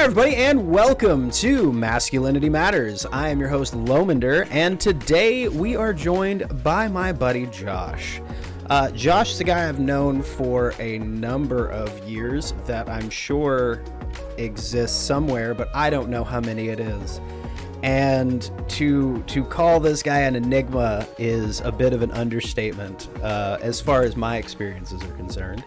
everybody, and welcome to Masculinity Matters. I am your host, Lomander, and today we are joined by my buddy, Josh. Josh is a guy I've known for a number of years that I'm sure exists somewhere, but I don't know how many it is. And to call this guy an enigma is a bit of an understatement as far as my experiences are concerned.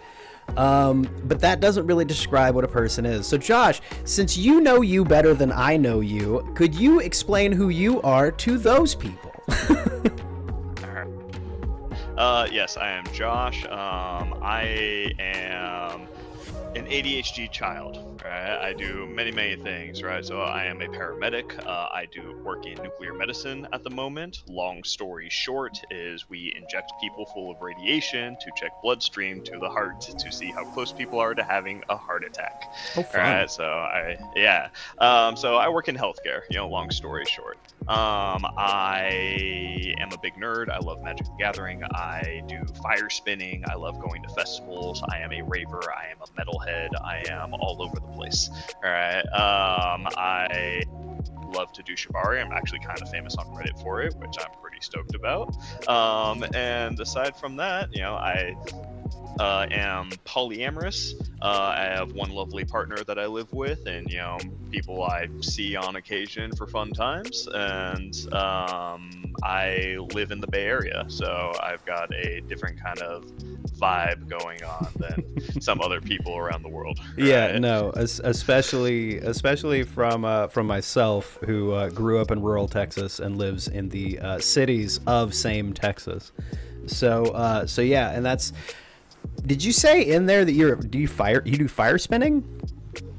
But that doesn't really describe what a person is. So Josh, since you know you better than I know you, could you explain who you are to those people? Yes, I am Josh. I am an ADHD child, right? I do many things, right? So I am a paramedic. I do work in nuclear medicine at the moment. Long story short is we inject people full of radiation to check bloodstream to the heart to see how close people are to having a heart attack. Oh, fun. Right? So I work in healthcare, long story short. I am a big nerd. I love Magic the Gathering. I do fire spinning. I love going to festivals. I am a raver. I am a metalhead. I am all over the place. All right. I love to do Shibari. I'm actually kind of famous on Reddit for it, which I'm pretty stoked about. And aside from that, I am polyamorous. I have one lovely partner that I live with, and people I see on occasion for fun times. And I live in the Bay Area, so I've got a different kind of vibe going on than some other people around the world. Right? Yeah, no, especially from myself, who grew up in rural Texas and lives in the cities of same Texas. So yeah, and that's. Did you say in there that you do fire spinning?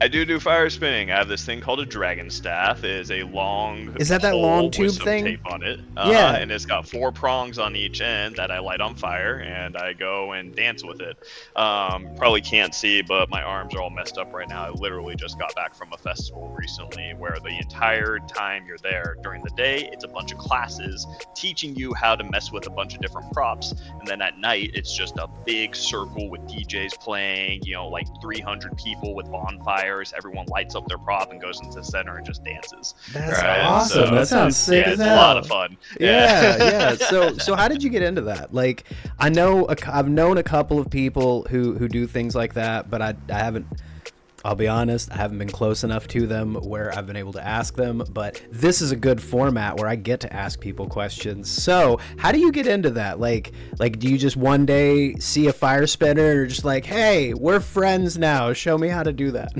I do fire spinning. I have this thing called a dragon staff. It is a long Is that long tube with some thing? tape on it. Yeah. And it's got 4 prongs on each end that I light on fire, and I go and dance with it. Probably can't see, but my arms are all messed up right now. I literally just got back from a festival recently where the entire time you're there during the day, it's a bunch of classes teaching you how to mess with a bunch of different props. And then at night, it's just a big circle with DJs playing, like 300 people with bonfires. Everyone lights up their prop and goes into the center and just dances. That's awesome. That sounds sick as it's hell. A lot of fun. Yeah. So how did you get into that? Like, I've known a couple of people who do things like that, but I haven't. I'll be honest, I haven't been close enough to them where I've been able to ask them, but this is a good format where I get to ask people questions. So how do you get into that? Like, do you just one day see a fire spinner or just like, hey, we're friends now, show me how to do that?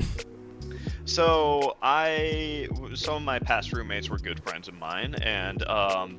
So some of my past roommates were good friends of mine, and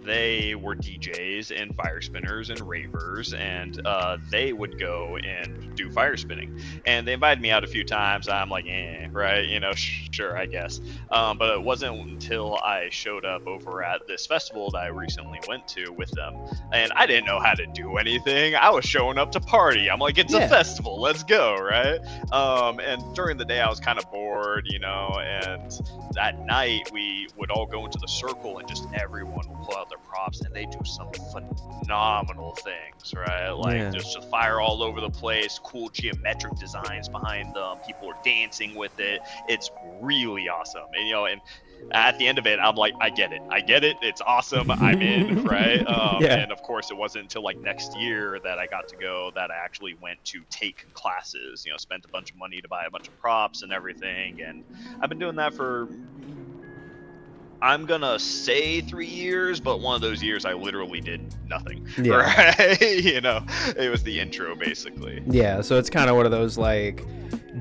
they were DJs and fire spinners and ravers, and they would go and do fire spinning. And they invited me out a few times. I'm like, right, sure, I guess. But it wasn't until I showed up over at this festival that I recently went to with them, and I didn't know how to do anything. I was showing up to party. I'm like, it's a festival, let's go, right? And during the day, I was kind of bored, and that night we would all go into the circle and just everyone will pull out their props and they do some phenomenal things, right? Like just fire all over the place, cool geometric designs behind them, people are dancing with it. It's really awesome. And at the end of it, I'm like, I get it, it's awesome, I'm in, right? And of course it wasn't until like next year that I got to go that I actually went to take classes, spent a bunch of money to buy a bunch of props and everything, and I've been doing that for, I'm gonna say 3 years, but one of those years I literally did nothing. Right? It was the intro basically. Yeah, so it's kind of one of those like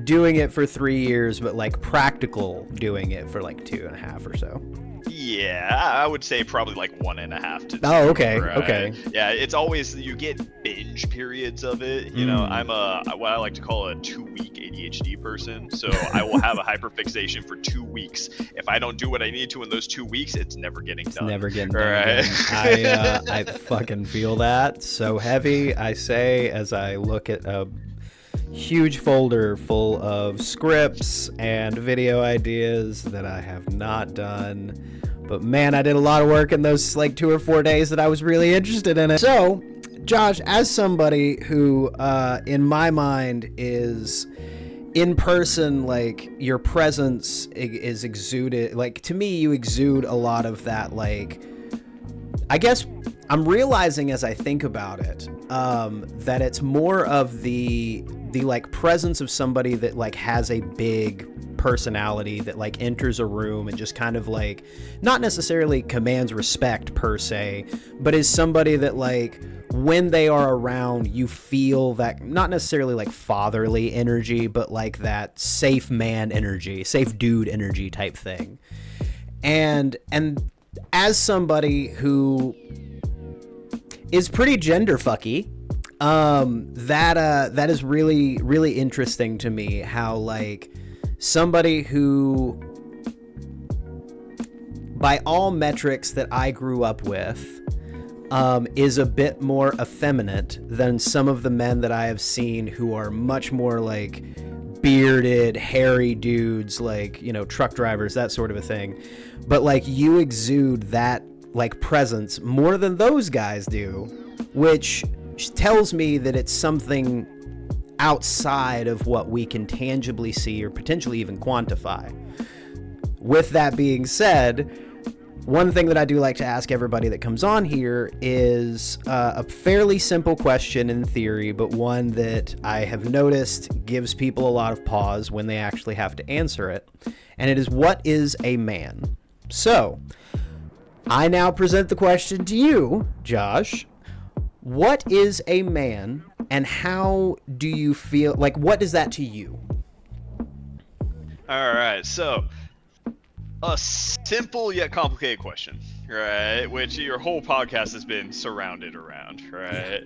doing it for 3 years, but like practical doing it for like 2.5 or so. Yeah, I would say probably like 1.5 to 2. Oh, okay, right? okay. Yeah, it's always, you get binge periods of it. I'm what I like to call a 2-week ADHD person. So I will have a hyperfixation for 2 weeks. If I don't do what I need to in those 2 weeks, it's never getting done. Never getting done. Right? I fucking feel that so heavy. I say as I look at a huge folder full of scripts and video ideas that I have not done. But man, I did a lot of work in those like 2 or 4 days that I was really interested in it. So, Josh, as somebody who, in my mind, is in person, like, your presence is exuded. Like, to me, you exude a lot of that, like, I guess I'm realizing as I think about it, that it's more of the like presence of somebody that like has a big personality that like enters a room and just kind of like not necessarily commands respect per se, but is somebody that like when they are around you feel that not necessarily like fatherly energy, but like that safe man energy, safe dude energy type thing. And as somebody who is pretty gender fucky, that is really, really interesting to me, how like somebody who by all metrics that I grew up with is a bit more effeminate than some of the men that I have seen who are much more like bearded, hairy dudes, like, you know, truck drivers, that sort of a thing. But like you exude that like presence more than those guys do, which tells me that it's something outside of what we can tangibly see or potentially even quantify. With that being said, one thing that I do like to ask everybody that comes on here is a fairly simple question in theory, but one that I have noticed gives people a lot of pause when they actually have to answer it. And it is, what is a man? So, I now present the question to you, Josh. What is a man, and how do you feel? Like, what is that to you? All right, so a simple yet complicated question, right? Which your whole podcast has been surrounded around, right?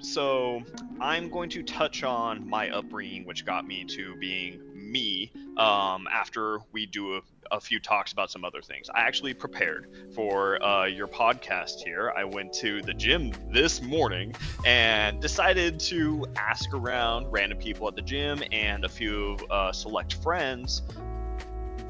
So I'm going to touch on my upbringing, which got me to being me, after we do a few talks about some other things. I actually prepared for your podcast here. I went to the gym this morning and decided to ask around random people at the gym and a few select friends,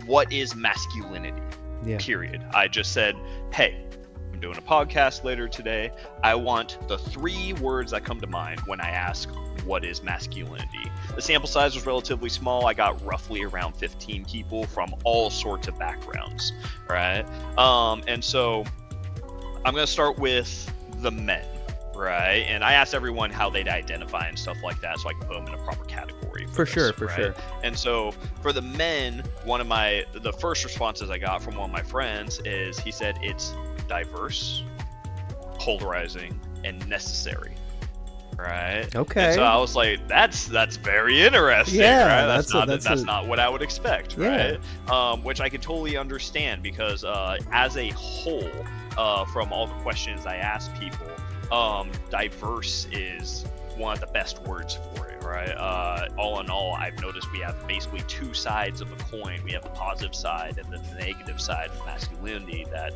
what is masculinity? Yeah. Period. I just said, hey, I'm doing a podcast later today. I want the 3 words that come to mind when I ask, what is masculinity? The sample size was relatively small. I got roughly around 15 people from all sorts of backgrounds, right? And so I'm going to start with the men, right? And I asked everyone how they'd identify and stuff like that, so I can put them in a proper category. For sure. And so for the men, the first responses I got from one of my friends is, he said it's diverse, polarizing, and necessary. Right. Okay. And so I was like, that's very interesting. Yeah. Right? That's not what I would expect. Yeah. Right. Which I could totally understand, because as a whole, from all the questions I asked people, diverse is one of the best words for it, right? All in all, I've noticed we have basically 2 sides of a coin. We have the positive side and the negative side of masculinity that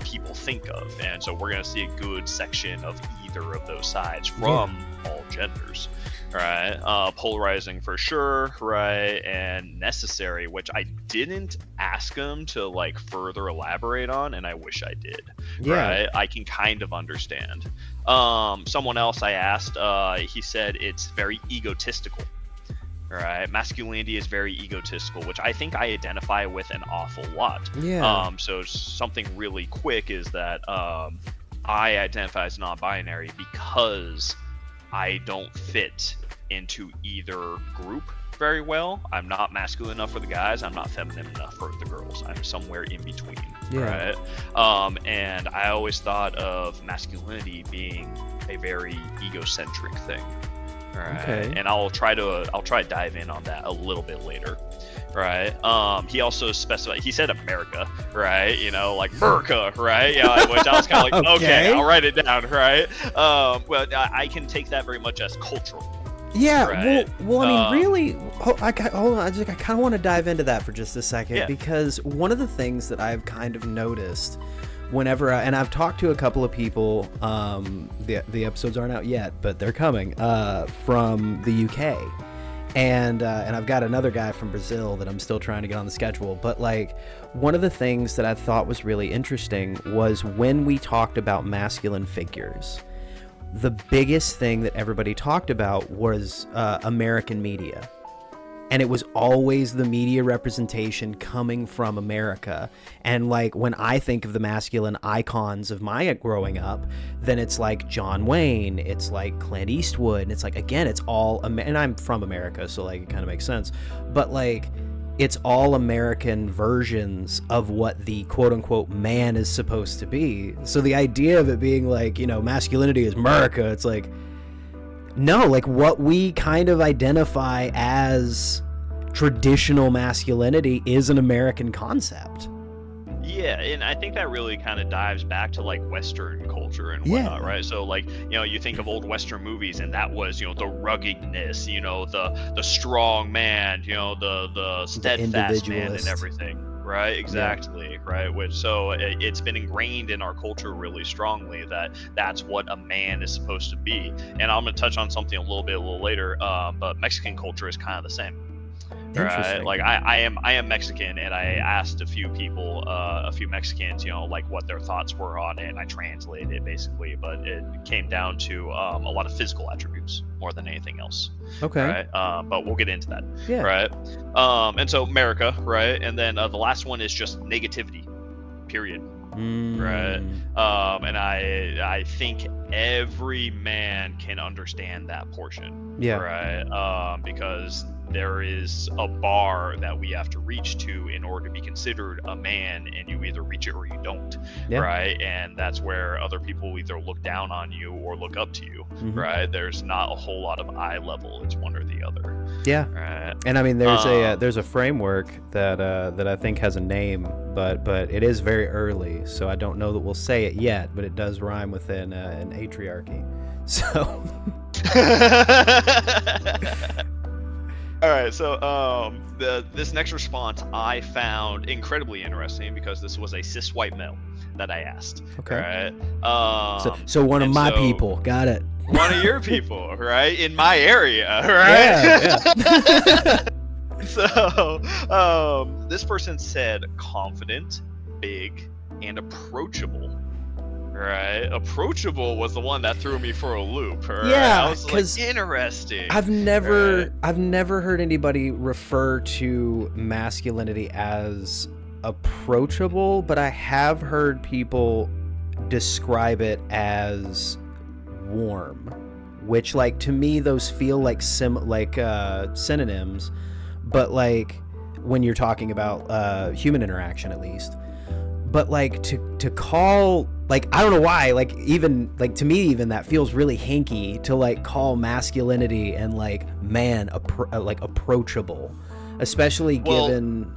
people think of. And so we're going to see a good section of either of those sides from all genders, right? Polarizing for sure, right? And necessary, which I didn't ask them to like further elaborate on, and I wish I did. Right? I can kind of understand. Someone else I asked, he said it's very egotistical. Right, masculinity is very egotistical, which I think I identify with an awful lot. Yeah. So something really quick is that I identify as non-binary because I don't fit into either group very well. I'm not masculine enough for the guys. I'm not feminine enough for the girls. I'm somewhere in between. Yeah. Right. And I always thought of masculinity being a very egocentric thing. Right. Okay. And I'll try to dive in on that a little bit later. Right. He also specified, he said America, right? You know, like America, right? Yeah, which I was kind of like, okay, I'll write it down, right? Well, I can take that very much as cultural. Yeah, right? well, I mean, really, hold on, I kind of want to dive into that for just a second, because one of the things that I've kind of noticed whenever, and I've talked to a couple of people, the episodes aren't out yet, but they're coming, from the UK, and I've got another guy from Brazil that I'm still trying to get on the schedule, but like, one of the things that I thought was really interesting was when we talked about masculine figures. the biggest thing that everybody talked about was American media. And it was always the media representation coming from America. And like when I think of the masculine icons of my growing up, then it's like John Wayne, it's like Clint Eastwood, and it's like, again, it's all, and I'm from America, so like it kind of makes sense. But like, it's all American versions of what the quote unquote man is supposed to be. So the idea of it being like, you know, masculinity is America, it's like, no, like what we kind of identify as traditional masculinity is an American concept. Yeah, and I think that really kind of dives back to like Western culture and whatnot, right? So like, you know, you think of old Western movies, and that was, you know, the ruggedness, you know, the strong man, you know, the steadfast man and everything. Right, exactly. Yeah. Right, which so it's been ingrained in our culture really strongly that that's what a man is supposed to be. And I'm going to touch on something a little later, but Mexican culture is kind of the same. Right, like I am Mexican, and I asked a few people, a few Mexicans, you know, like what their thoughts were on it, and I translated it basically, but it came down to a lot of physical attributes more than anything else. Okay. Right, but we'll get into that. Yeah. Right. And so America, right, and then the last one is just negativity, period. Right. And I think every man can understand that portion. Yeah. Right. Because there is a bar that we have to reach to in order to be considered a man, and you either reach it or you don't. Yeah. Right. And that's where other people either look down on you or look up to you. Right. There's not a whole lot of eye level. It's one or the other. Yeah. Right. And I mean, there's a framework that I think has a name, but it is very early, so I don't know that we'll say it yet, but it does rhyme with an atriarchy. So. All right, so this next response I found incredibly interesting because this was a cis white male that I asked. Okay. Right. So one of my people. Got it. One of your people, right? In my area, right? Yeah. So this person said confident, big, and approachable. Right, approachable was the one that threw me for a loop. Right? Yeah, I was like, interesting. I've never heard anybody refer to masculinity as approachable, but I have heard people describe it as warm, which, like, to me those feel like synonyms, but like when you're talking about human interaction, at least. But like to call, like, I don't know why, like, even like to me, even that feels really hinky to like call masculinity and like man like approachable, especially given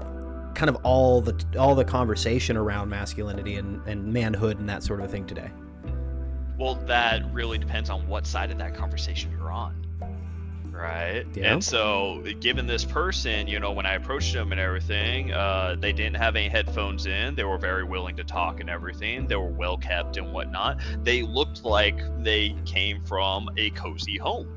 kind of all the conversation around masculinity and manhood and that sort of a thing today. Well, that really depends on what side of that conversation you're on. Right. Yeah. And so given this person, you know, when I approached them and everything, they didn't have any headphones in. They were very willing to talk and everything. They were well kept and whatnot. They looked like they came from a cozy home.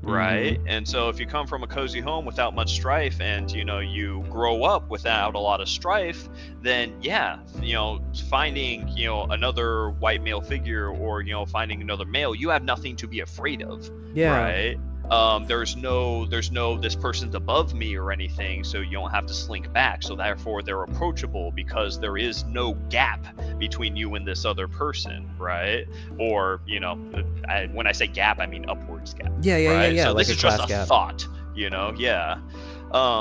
Right. And so if you come from a cozy home without much strife, and, you know, you grow up without a lot of strife, then yeah, you know, finding, you know, another white male figure, or, you know, finding another male, you have nothing to be afraid of. Yeah. Right. There's no this person's above me or anything, so you don't have to slink back. So therefore they're approachable because there is no gap between you and this other person, right? Or, you know, when I say gap, I mean upwards gap. Yeah. So like this is just a thought, you know. Yeah.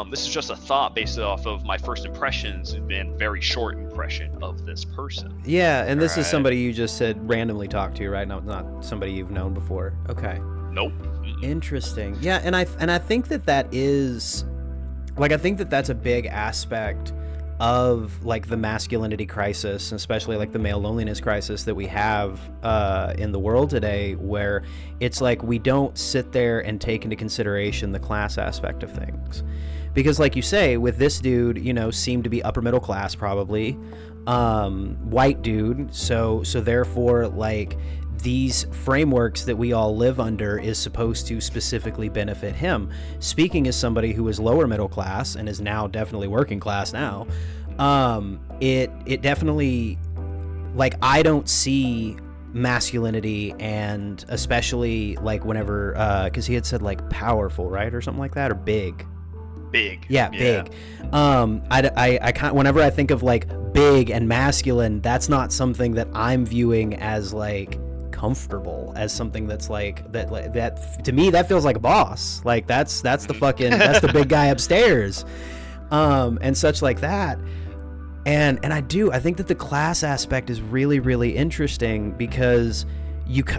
This is just a thought based off of my first impressions and very short impression of this person. Yeah, and this is somebody you just said randomly talked to, right? Not somebody you've known before. Okay. Nope. Interesting. Yeah, and I think that is, like, I think that's a big aspect of like the masculinity crisis, especially like the male loneliness crisis that we have in the world today, where it's like we don't sit there and take into consideration the class aspect of things. Because like you say, with this dude, you know, seemed to be upper middle class, probably white dude, so therefore, like, these frameworks that we all live under is supposed to specifically benefit him. Speaking as somebody who is lower middle class and is now definitely working class now, it definitely, like, I don't see masculinity, and especially like whenever because he had said like powerful, right, or something like that, or big. Yeah, big. I can't, whenever I think of like big and masculine, that's not something that I'm viewing as like comfortable, as something that's like that to me that feels like a boss. Like that's the fucking that's the big guy upstairs, and such like that. And I think that the class aspect is really, really interesting, because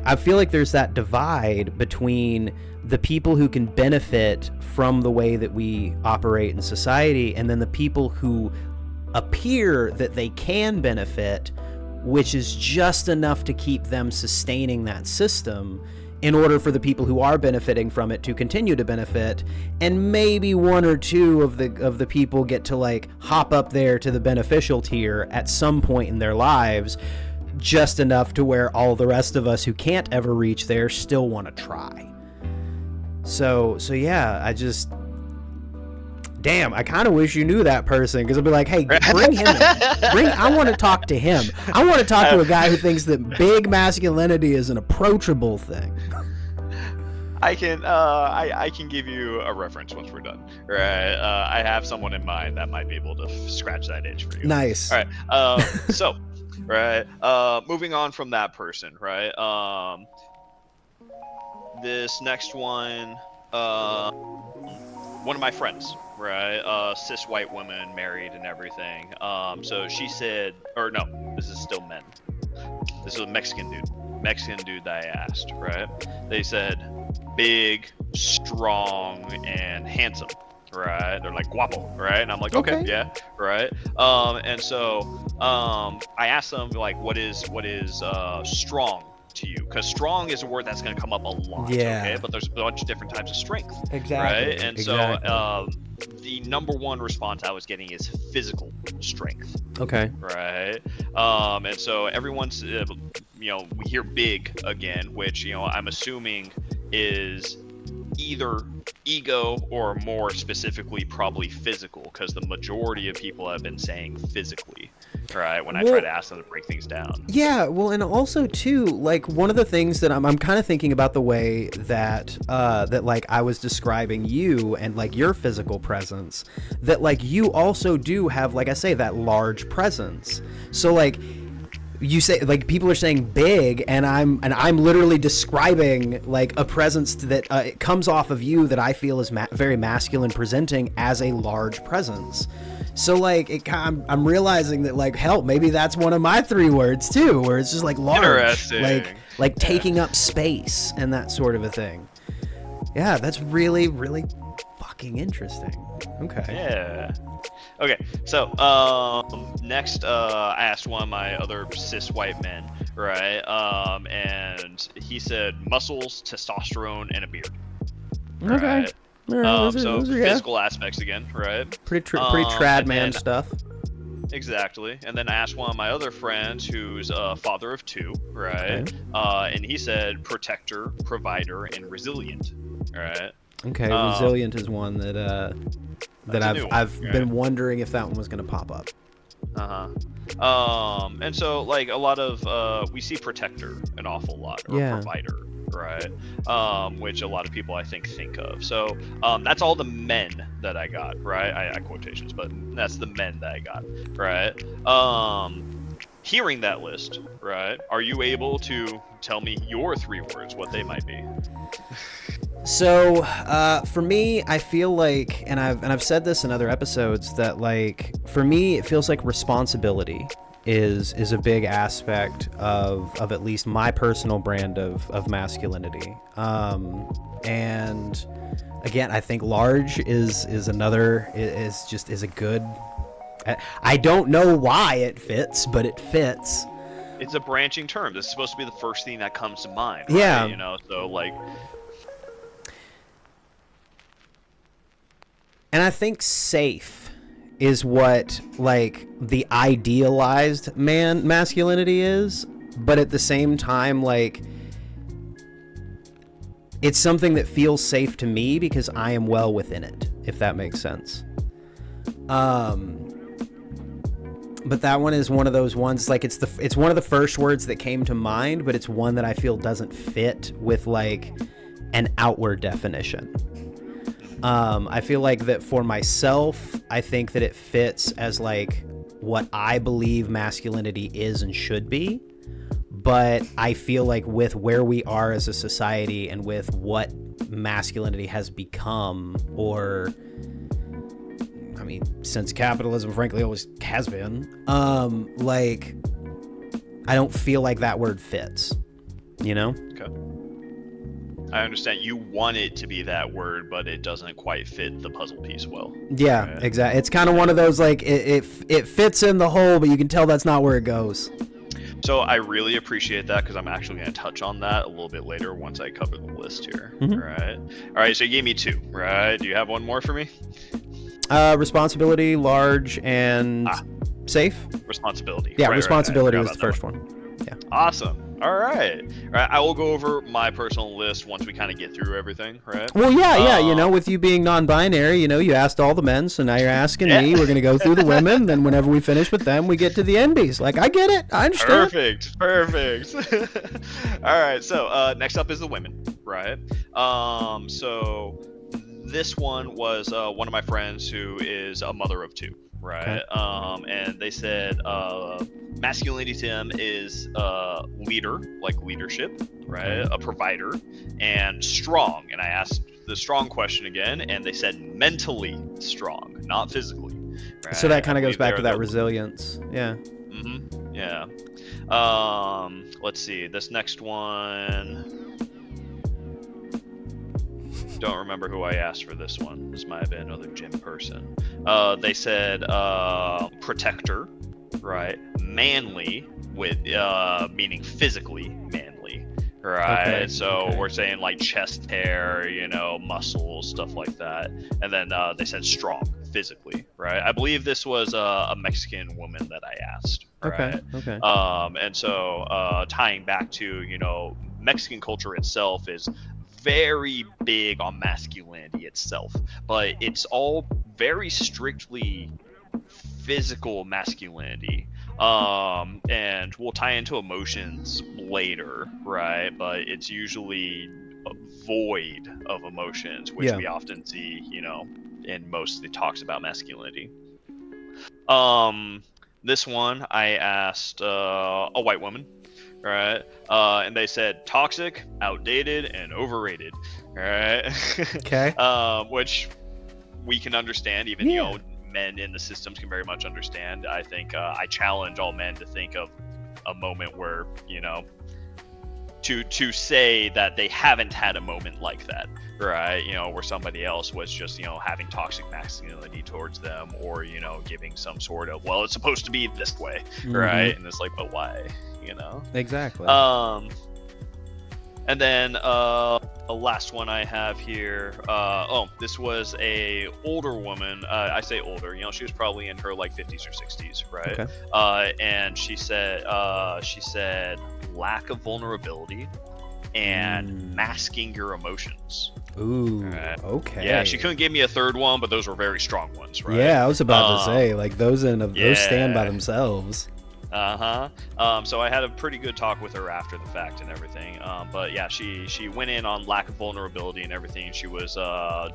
I feel like there's that divide between the people who can benefit from the way that we operate in society, and then the people who appear that they can benefit, which is just enough to keep them sustaining that system in order for the people who are benefiting from it to continue to benefit, and maybe one or two of the people get to like hop up there to the beneficial tier at some point in their lives, just enough to where all the rest of us who can't ever reach there still want to try. So yeah, I kind of wish you knew that person, because I'd be like, hey, bring him in. I want to talk to him. I want to talk to a guy who thinks that big masculinity is an approachable thing. I can give you a reference once we're done. Right? I have someone in mind that might be able to scratch that itch for you. Nice. All right. So, right. Moving on from that person. Right. This next one. One of my friends, right, cis white woman, married and everything. So she said, or no, this is still men. This is a Mexican dude that I asked, right? They said big, strong, and handsome, right? They're like guapo, right? And I'm like, okay, yeah, right. And so I asked them like, what is strong to you? Because strong is a word that's going to come up a lot, okay? But there's a bunch of different types of strength, right? And so the number one response I was getting is physical strength, right? And so everyone's we hear big again, which I'm assuming is either ego or more specifically probably physical, because the majority of people have been saying physically, right, when I try to ask them to break things down. Yeah, well, and also too, like, one of the things that I'm kind of thinking about the way that that like I was describing you and like your physical presence, that like you also do have, like I say, that large presence. So like you say, like, people are saying big, and I'm literally describing like a presence that it comes off of you that I feel is very masculine presenting as a large presence. So like I'm realizing that, like, hell, maybe that's one of my 3 words too, where it's just like large, like taking up space and that sort of a thing. Yeah, that's really, really fucking interesting. Okay. Yeah. Okay, so next, I asked one of my other cis white men, right? And he said muscles, testosterone, and a beard. Okay. Right? So physical aspects again, right? Pretty trad man stuff. Exactly. And then I asked one of my other friends, who's a father of 2, right? Okay. And he said protector, provider, and resilient. Right. Okay, resilient is one that I've been wondering if that one was going to pop up. And so like a lot of we see protector an awful lot, or provider, right? Which a lot of people I think of. So that's all the men that I got, right? I quotations, but that's the men that I got, right? Hearing that list, right? Are you able to tell me your 3 words, what they might be? So for me, I feel like, and I've said this in other episodes, that like for me it feels like responsibility is a big aspect of at least my personal brand of masculinity. And again, I think large is another, is a good, I don't know why it fits, but it fits. It's a branching term. This is supposed to be the first thing that comes to mind, right? Yeah. So like. And I think safe is what like the idealized masculinity is, but at the same time, like, it's something that feels safe to me because I am well within it, if that makes sense. But that one is one of those ones, like it's one of the first words that came to mind, but it's one that I feel doesn't fit with like an outward definition. I feel like that for myself, I think that it fits as like what I believe masculinity is and should be. But I feel like with where we are as a society and with what masculinity has become, or I mean, since capitalism frankly always has been, like I don't feel like that word fits, you know? Okay. I understand you want it to be that word, but it doesn't quite fit the puzzle piece well. Yeah, right? Exactly. It's kind of one of those like it fits in the hole, but you can tell that's not where it goes. So I really appreciate that, because I'm actually going to touch on that a little bit later once I cover the list here. Right. All right. So you gave me 2, right? Do you have one more for me? Responsibility, large, and safe. Responsibility. Yeah, responsibility was the first one. Yeah. Awesome. All right. All right. I will go over my personal list once we kind of get through everything, right? Well, yeah. You know, with you being non-binary, you know, you asked all the men, so now you're asking me. We're gonna go through the women. Then whenever we finish with them, we get to the NBs. Like, I get it. I understand. Perfect. All right. So next up is the women, right? So this one was one of my friends who is a mother of 2. Right. Okay. And they said masculinity to them is leader, like leadership, right? Okay. A provider, and strong. And I asked the strong question again, and they said mentally strong, not physically. Right? So that kind of goes back to that resilience. Yeah. Mm-hmm. Yeah. Let's see. This next one. Don't remember who I asked for this one. This might have been another gym person. They said protector, right? Manly, with meaning physically manly, right? Okay, so we're saying like chest hair, you know, muscles, stuff like that. And then they said strong, physically, right? I believe this was a Mexican woman that I asked. Right? Okay. And so tying back to, you know, Mexican culture itself is very big on masculinity itself, but it's all very strictly physical masculinity, and we'll tie into emotions later, right? But it's usually void of emotions, which we often see, you know, in most of the talks about masculinity. This one I asked a white woman, right? And they said toxic, outdated, and overrated, right? Okay. Which we can understand, even you know, men in the systems can very much understand. I think I challenge all men to think of a moment where, you know, to say that they haven't had a moment like that, right? You know, where somebody else was just, you know, having toxic masculinity towards them, or, you know, giving some sort of, well, it's supposed to be this way, right? And it's like, but why? You know? Exactly. And then the last one I have here, this was a older woman. I say older, you know, she was probably in her like 50s or 60s, right? Okay. And she said lack of vulnerability and masking your emotions. Ooh, okay. Yeah, she couldn't give me a third one, but those were very strong ones, right? Yeah, I was about to say, like, those stand by themselves. So I had a pretty good talk with her after the fact and everything. But yeah, she went in on lack of vulnerability and everything. She was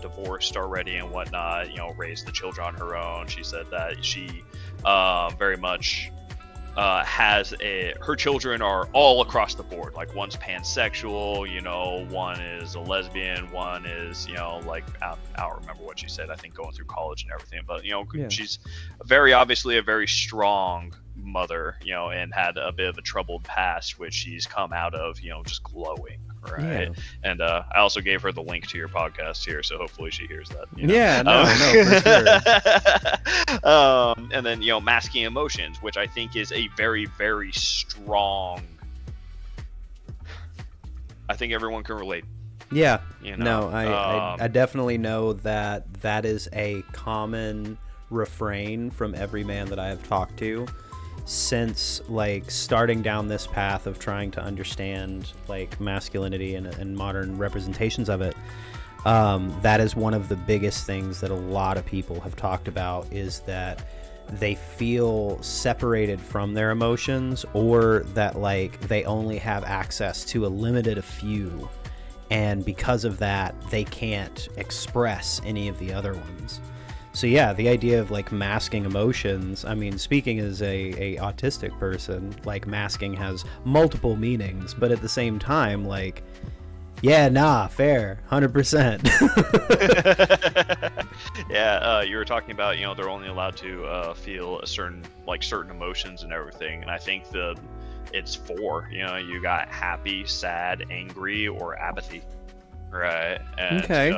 divorced already and whatnot, you know, raised the children on her own. She said that she very much her children are all across the board. Like, one's pansexual, you know, one is a lesbian, one is, you know, like, I don't remember what she said, I think going through college and everything, but, you know, she's very obviously a very strong mother, you know, and had a bit of a troubled past, which she's come out of, you know, just glowing, right? And I also gave her the link to your podcast here, so hopefully she hears that, you know? For sure. And then, you know, masking emotions, which I think is a very, very strong, I think everyone can relate. Yeah. You know? No, I definitely know that is a common refrain from every man that I have talked to since, like, starting down this path of trying to understand, like, masculinity and modern representations of it. That is one of the biggest things that a lot of people have talked about, is that they feel separated from their emotions, or that like they only have access to a limited few, and because of that they can't express any of the other ones. So yeah, the idea of like masking emotions, I mean, speaking as a autistic person, like masking has multiple meanings, but at the same time, like, yeah, nah, fair, 100%. Yeah, you were talking about, they're only allowed to feel certain emotions and everything, and I think it's four. You got happy, sad, angry, or apathy, right? And, okay,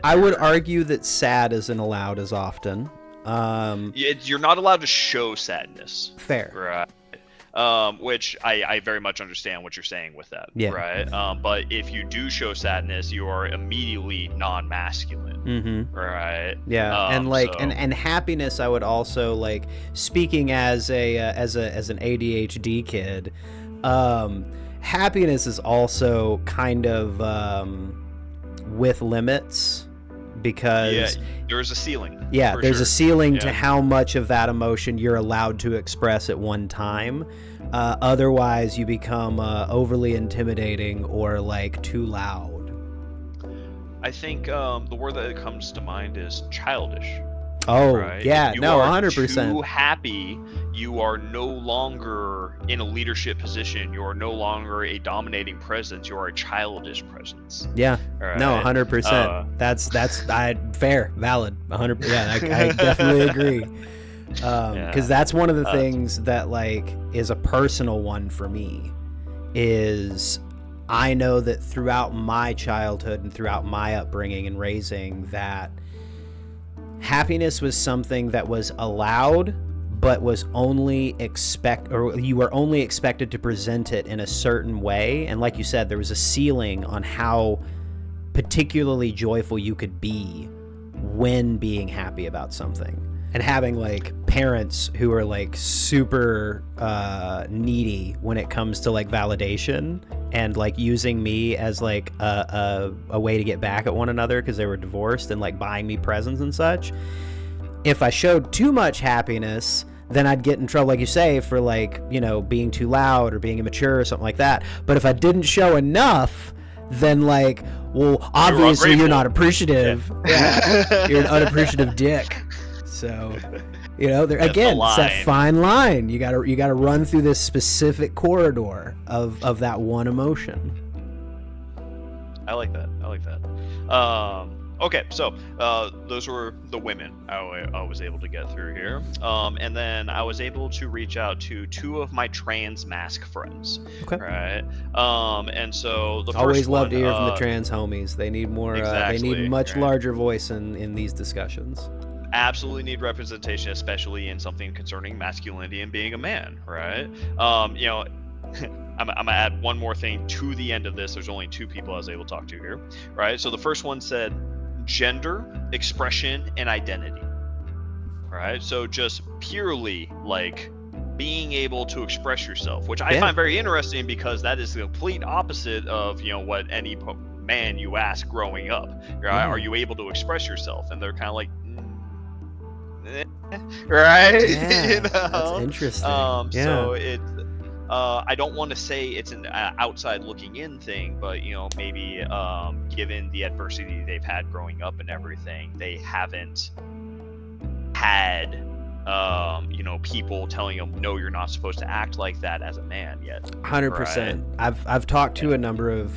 I would argue that sad isn't allowed as often. You're not allowed to show sadness. Fair. Right. Which I very much understand what you're saying with that. Yeah. Right. But if you do show sadness, you are immediately non-masculine. Mm-hmm. Right. Yeah. And like, and happiness, I would also like, speaking as as an ADHD kid, happiness is also kind of with limits, because there's a ceiling. Yeah, there's a ceiling to Yeah. how much of that emotion you're allowed to express at one time. Otherwise, you become overly intimidating or like too loud. I think the word that comes to mind is childish. Oh, Right? yeah, If you no, are 100%. too happy, you are no longer in a leadership position. You are no longer a dominating presence. You are a childish presence. Yeah, Right? no, 100%. That's fair, valid, 100%. Yeah, I definitely agree. Because that's one of the things that like is a personal one for me. Is I know that throughout my childhood and throughout my upbringing and raising, that happiness was something that was allowed, but was only you were only expected to present it in a certain way. And like you said, there was a ceiling on how particularly joyful you could be when being happy about something. And having like parents who are like super needy when it comes to like validation, and like using me as like a way to get back at one another because they were divorced, and like buying me presents and such. If I showed too much happiness, then I'd get in trouble, like you say, for like, being too loud or being immature or something like that. But if I didn't show enough, then like, well, obviously you're not appreciative. Yeah. You're an unappreciative dick. So, again, it's that fine line. You gotta run through this specific corridor of that one emotion. I like that. Okay, so those were the women I was able to get through here. And then I was able to reach out to two of my trans mask friends. Okay. Right. And so the always first love one, to hear from the trans homies. They need more. Exactly, they need much right. larger voice in these discussions. Absolutely need representation, especially in something concerning masculinity and being a man, right? I'm gonna add one more thing to the end of this. There's only two people I was able to talk to here, right? So the first one said gender, expression, and identity, right? So just purely like being able to express yourself, which I find very interesting, because that is the complete opposite of what any man you ask growing up, right? Are you able to express yourself? And they're kind of like, right? Yeah, that's interesting. So it's I don't want to say it's an outside looking in thing, but maybe given the adversity they've had growing up and everything, they haven't had people telling them, no, you're not supposed to act like that as a man yet. 100%. Right? I've talked to a number of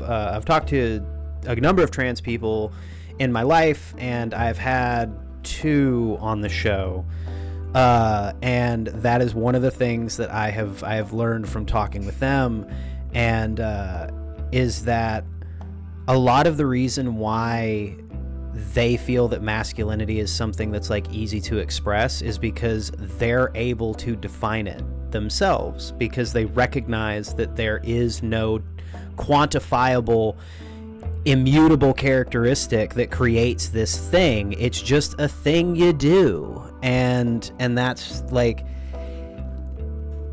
trans people in my life, and I've had two on the show, and that is one of the things that I have learned from talking with them, and is that a lot of the reason why they feel that masculinity is something that's like easy to express is because they're able to define it themselves, because they recognize that there is no quantifiable, immutable characteristic that creates this thing. It's just a thing you do, and that's like,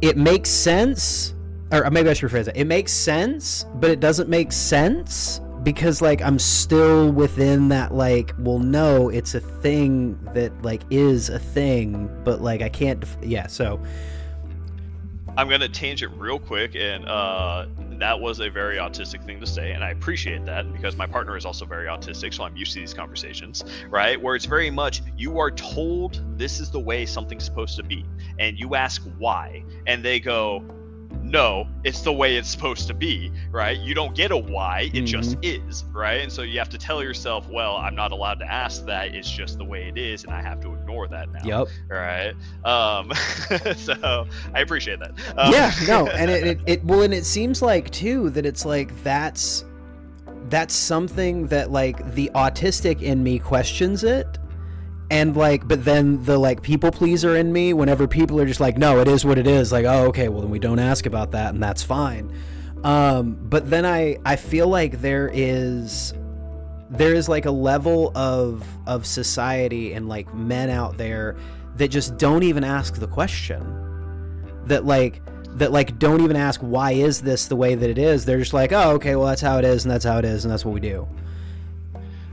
it makes sense, or maybe I should rephrase it. It makes sense, but it doesn't make sense, because like I'm still within that like, well, no, it's a thing that like is a thing, but like I can't so I'm gonna tangent real quick, and that was a very autistic thing to say, and I appreciate that because my partner is also very autistic, so I'm used to these conversations, right? Where it's very much you are told this is the way something's supposed to be, and you ask why, and they go, no, it's the way it's supposed to be, right? You don't get a why, it just is, right? And so you have to tell yourself, well, I'm not allowed to ask that, it's just the way it is, and I have to ignore that now. Right? So I appreciate that. And and it seems like too that it's like that's something that like the autistic in me questions it. And like, but then the like people pleaser in me, whenever people are just like, no, it is what it is. Like, oh, okay, well then we don't ask about that, and that's fine. But then I feel like there is like a level of society and like men out there that just don't even ask the question. That don't even ask why is this the way that it is. They're just like, oh, okay, well that's how it is, and that's how it is, and that's what we do.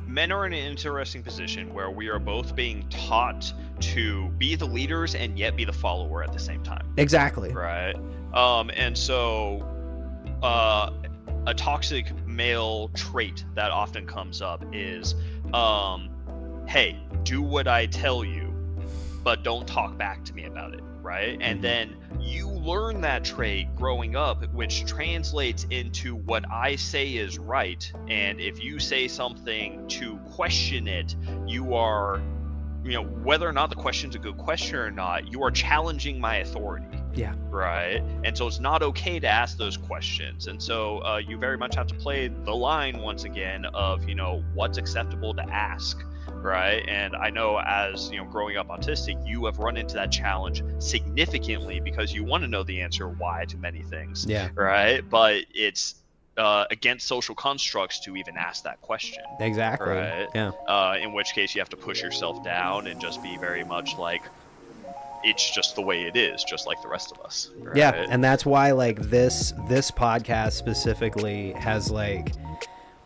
Men are in an interesting position where we are both being taught to be the leaders and yet be the follower at the same time. Exactly. Right. And so a toxic male trait that often comes up is, hey, do what I tell you, but don't talk back to me about it. Right. And then you learn that trait growing up, which translates into what I say is right. And if you say something to question it, you are, whether or not the question's a good question or not, you are challenging my authority. Yeah. Right. And so it's not okay to ask those questions. And so you very much have to play the line once again of, what's acceptable to ask. Right. And I know as, growing up autistic, you have run into that challenge significantly because you want to know the answer why to many things. Yeah. Right. But it's against social constructs to even ask that question. Exactly. Right. Yeah. In which case you have to push yourself down and just be very much like, it's just the way it is, just like the rest of us. Right? Yeah. And that's why like this podcast specifically has like,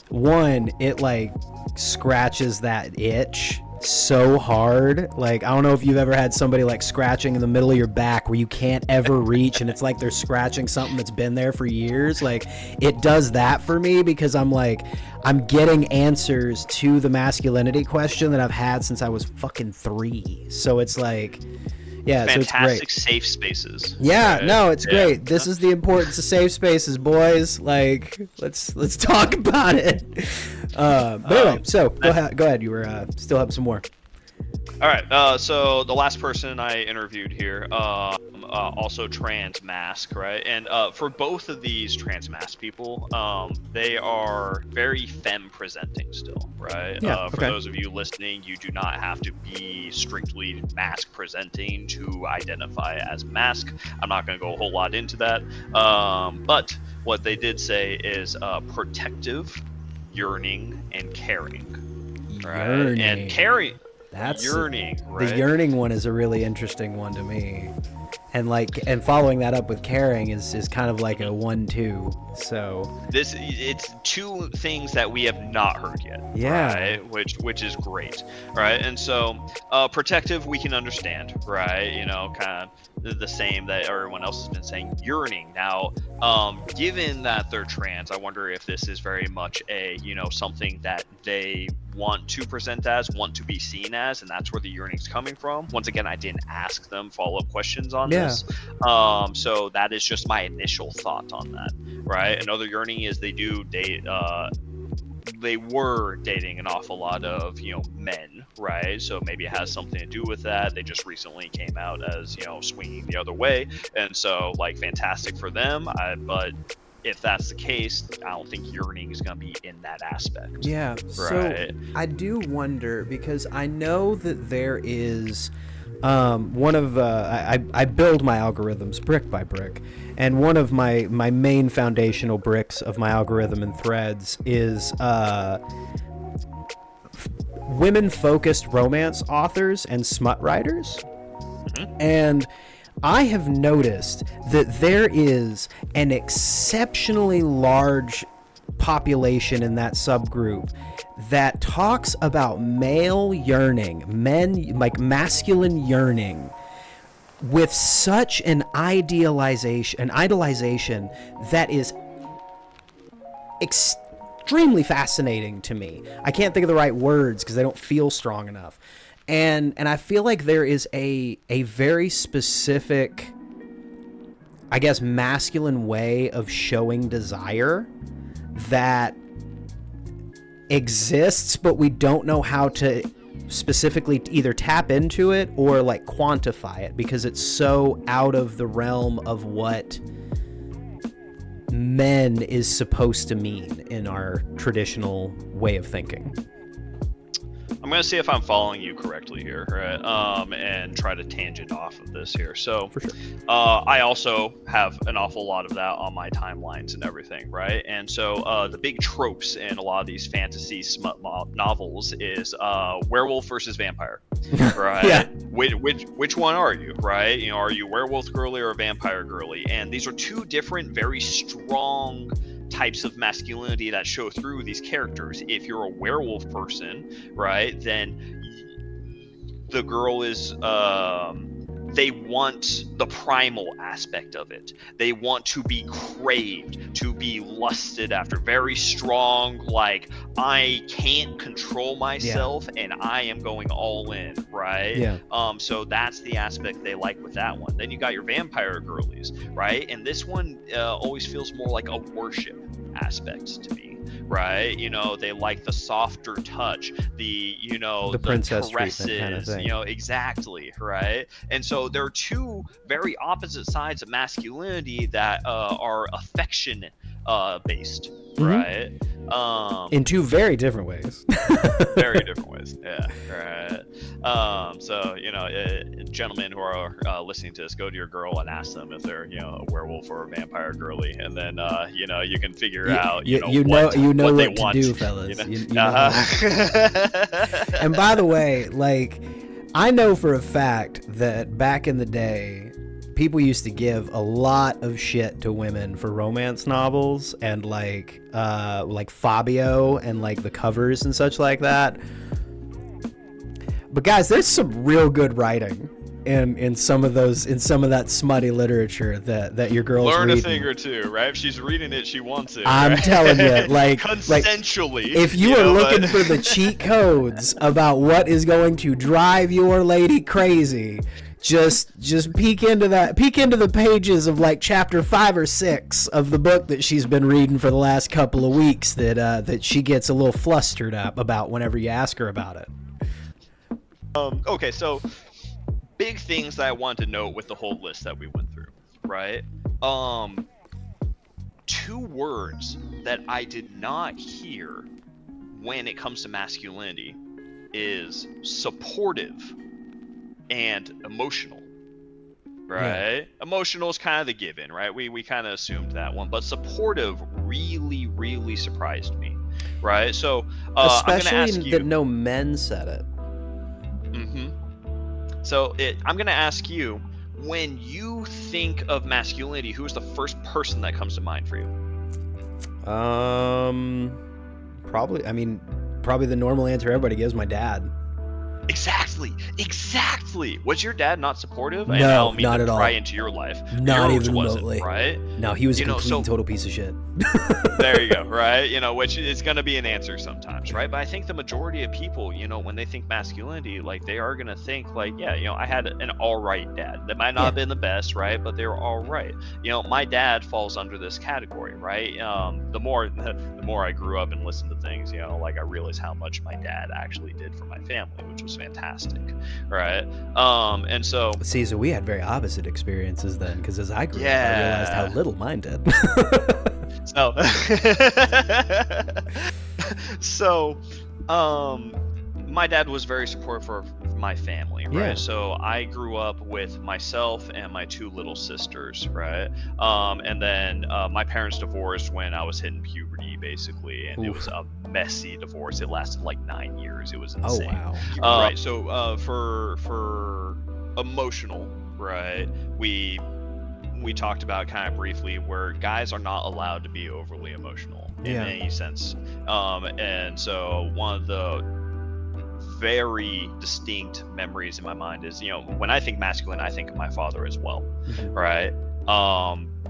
one, it like scratches that itch so hard. Like, I don't know if you've ever had somebody like scratching in the middle of your back where you can't ever reach, and it's like they're scratching something that's been there for years. Like, it does that for me because I'm getting answers to the masculinity question that I've had since I was fucking 3. So it's like, yeah, fantastic so it's great. Safe spaces. Yeah, right? No, it's great. This is the importance of safe spaces, boys. Like, let's talk about it. But anyway, so go ahead. You were still have some more. All right. So the last person I interviewed here, also trans mask, right? And for both of these trans mask people, they are very femme presenting still, right? Yeah, For those of you listening, you do not have to be strictly mask presenting to identify as mask. I'm not going to go a whole lot into that. But what they did say is protective, yearning, and caring. Right? Yearning. And caring. That's yearning, right? The yearning one is a really interesting one to me. And following that up with caring is kind of like a 1-2. So it's two things that we have not heard yet. Yeah. Right? Which is great. Right. And so protective we can understand, right? Kind of the same that everyone else has been saying. Yearning. Now, given that they're trans, I wonder if this is very much a, something that they want to present as, want to be seen as, and that's where the yearning's coming from. Once again, I didn't ask them follow-up questions on this. So that is just my initial thought on that, right? Another yearning is they do date, they were dating an awful lot of, men, right? So maybe it has something to do with that. They just recently came out as, swinging the other way. And so, like, fantastic for them. But if that's the case, I don't think yearning is going to be in that aspect. Yeah. Right. So I do wonder, because I know that there is one of I build my algorithms brick by brick, and one of my main foundational bricks of my algorithm and threads is women-focused romance authors and smut writers. Mm-hmm. And I have noticed that there is an exceptionally large population in that subgroup that talks about male yearning, men, like masculine yearning, with such an idolization that is extremely fascinating to me. I can't think of the right words because they don't feel strong enough. And I feel like there is a very specific, I guess, masculine way of showing desire that exists, but we don't know how to specifically either tap into it or like quantify it because it's so out of the realm of what men is supposed to mean in our traditional way of thinking. I'm going to see if I'm following you correctly here, right? And try to tangent off of this here. So, For sure. I also have an awful lot of that on my timelines and everything, right? And so, the big tropes in a lot of these fantasy smut novels is werewolf versus vampire, right? Yeah. Which one are you, right? You know, are you werewolf girly or vampire girly? And these are two different, very strong types of masculinity that show through these characters. If you're a werewolf person, right, then the girl is they want the primal aspect of it. They want to be craved, to be lusted after, very strong, like I can't control myself and I am going all in, right? Yeah. So that's the aspect they like with that one. Then you got your vampire girlies, right? And this one always feels more like a worship aspect to me, right? You know, they like the softer touch, the, you know, the princess caresses, treatment kind of thing. you know, exactly, right? And so there are two very opposite sides of masculinity that are affection based, right? In two very different ways. Very different ways, yeah, right. So, you know, gentlemen who are listening to this, go to your girl and ask them if they're, you know, a werewolf or a vampire girly, and then you know, you can figure out what they want to do, fellas. You know? And by the way, like, I know for a fact that back in the day, people used to give a lot of shit to women for romance novels and like Fabio and like the covers and such like that. But guys, there's some real good writing in some of that smutty literature that your girl's learn reading. A thing or two, right? If she's reading it, she wants it. I'm right? telling you, like consensually. If you are looking for the cheat codes about what is going to drive your lady crazy, just peek into the pages of like chapter 5 or 6 of the book that she's been reading for the last couple of weeks that she gets a little flustered up about whenever you ask her about it. Okay, so big things that I wanted to note with the whole list that we went through, right? 2 words that I did not hear when it comes to masculinity is supportive and emotional, right? Yeah. Emotional is kind of the given, right? We kind of assumed that one, but supportive really, really surprised me, right? So especially I'm gonna ask you, that no men said it. So I'm gonna ask you, when you think of masculinity, who's the first person that comes to mind for you? Probably the normal answer everybody gives, my dad. Exactly. Was your dad not supportive? No, and I don't mean not to at all. Pry into your life. Not Yours even wasn't, remotely. Right? No, he was a complete and total piece of shit. There you go, right? You know, which is going to be an answer sometimes, right? But I think the majority of people, you know, when they think masculinity, like they are going to think like, yeah, you know, I had an all right dad. That might not have been the best, right? But they were all right. You know, my dad falls under this category, right? The more I grew up and listened to things, you know, like I realized how much my dad actually did for my family, which was fantastic, right? And so we had very opposite experiences then, because as I grew up, I realized how little mine did. So, my dad was very supportive for my family, right? Yeah. So I grew up with myself and my 2 little sisters, right? And then my parents divorced when I was hitting puberty, basically, and It was a messy divorce. It lasted like 9 years. It was insane. Oh wow! Right. So for emotional, right? we talked about kind of briefly, where guys are not allowed to be overly emotional in Yeah. any sense. And so one of the very distinct memories in my mind is, when I think masculine, I think of my father as well, Mhm. right?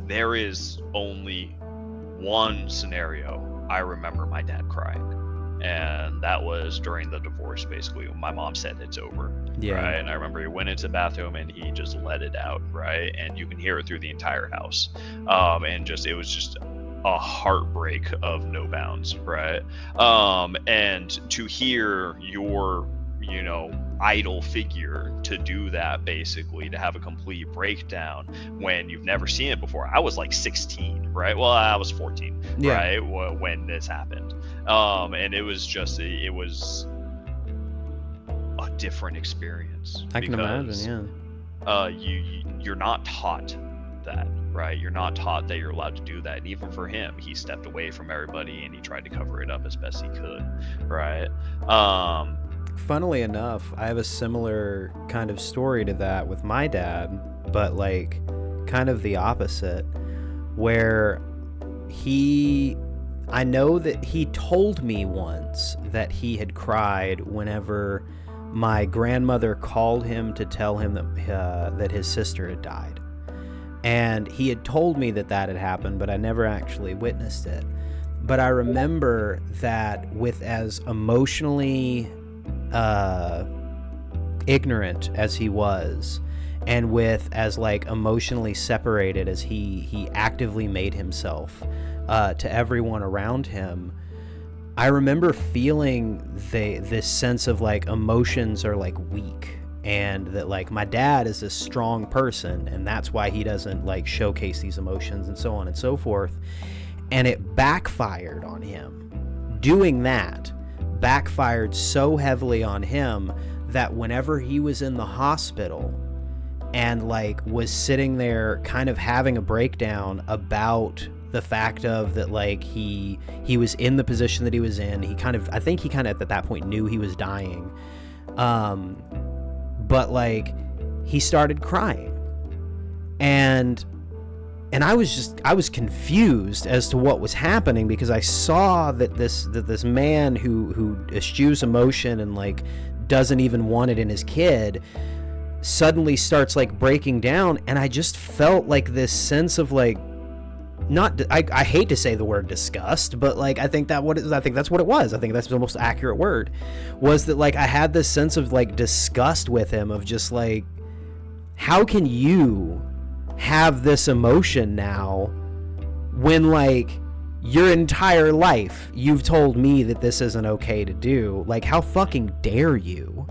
There is only one scenario I remember my dad crying, and that was during the divorce. Basically, when my mom said it's over, Yeah. right? And I remember he went into the bathroom and he just let it out, right? And you can hear it through the entire house. And it was just a heartbreak of no bounds, right? And to hear your, idol figure to do that, basically, to have a complete breakdown when you've never seen it before. I was like 16, right? Well, I was 14, Yeah. right? When this happened. And it was a different experience. I can because, imagine, yeah. You're not taught that, right? You're not taught that you're allowed to do that. And even for him, he stepped away from everybody and he tried to cover it up as best he could, right? Funnily enough, I have a similar kind of story to that with my dad, but like kind of the opposite, where I know that he told me once that he had cried whenever my grandmother called him to tell him that his sister had died. And he had told me that had happened, but I never actually witnessed it. But I remember that with as emotionally ignorant as he was, and with as like emotionally separated as he actively made himself to everyone around him, I remember feeling this sense of like emotions are like weak, and that like my dad is a strong person and that's why he doesn't like showcase these emotions and so on and so forth. And it backfired on him. Doing that backfired so heavily on him that whenever he was in the hospital and like was sitting there kind of having a breakdown about the fact of that, like he was in the position that he was in, I think he kind of at that point knew he was dying, but like he started crying, and I was confused as to what was happening, because I saw that this man who eschews emotion and like doesn't even want it in his kid suddenly starts like breaking down, and I just felt like this sense of like, I hate to say the word disgust, but like I think that's what it was. I think that's the most accurate word, was that like I had this sense of like disgust with him, of just like, how can you have this emotion now when like your entire life you've told me that this isn't okay to do? Like, how fucking dare you?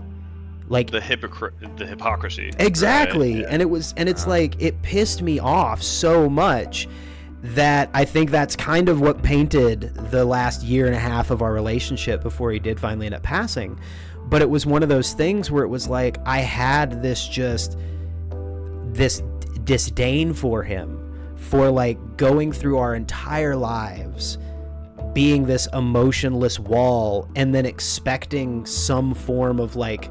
Like the hypocrisy. Exactly. Right? Yeah. And it's like, it pissed me off so much that I think that's kind of what painted the last year and a half of our relationship before he did finally end up passing. But it was one of those things where it was like, I had this disdain for him, for like going through our entire lives being this emotionless wall, and then expecting some form of like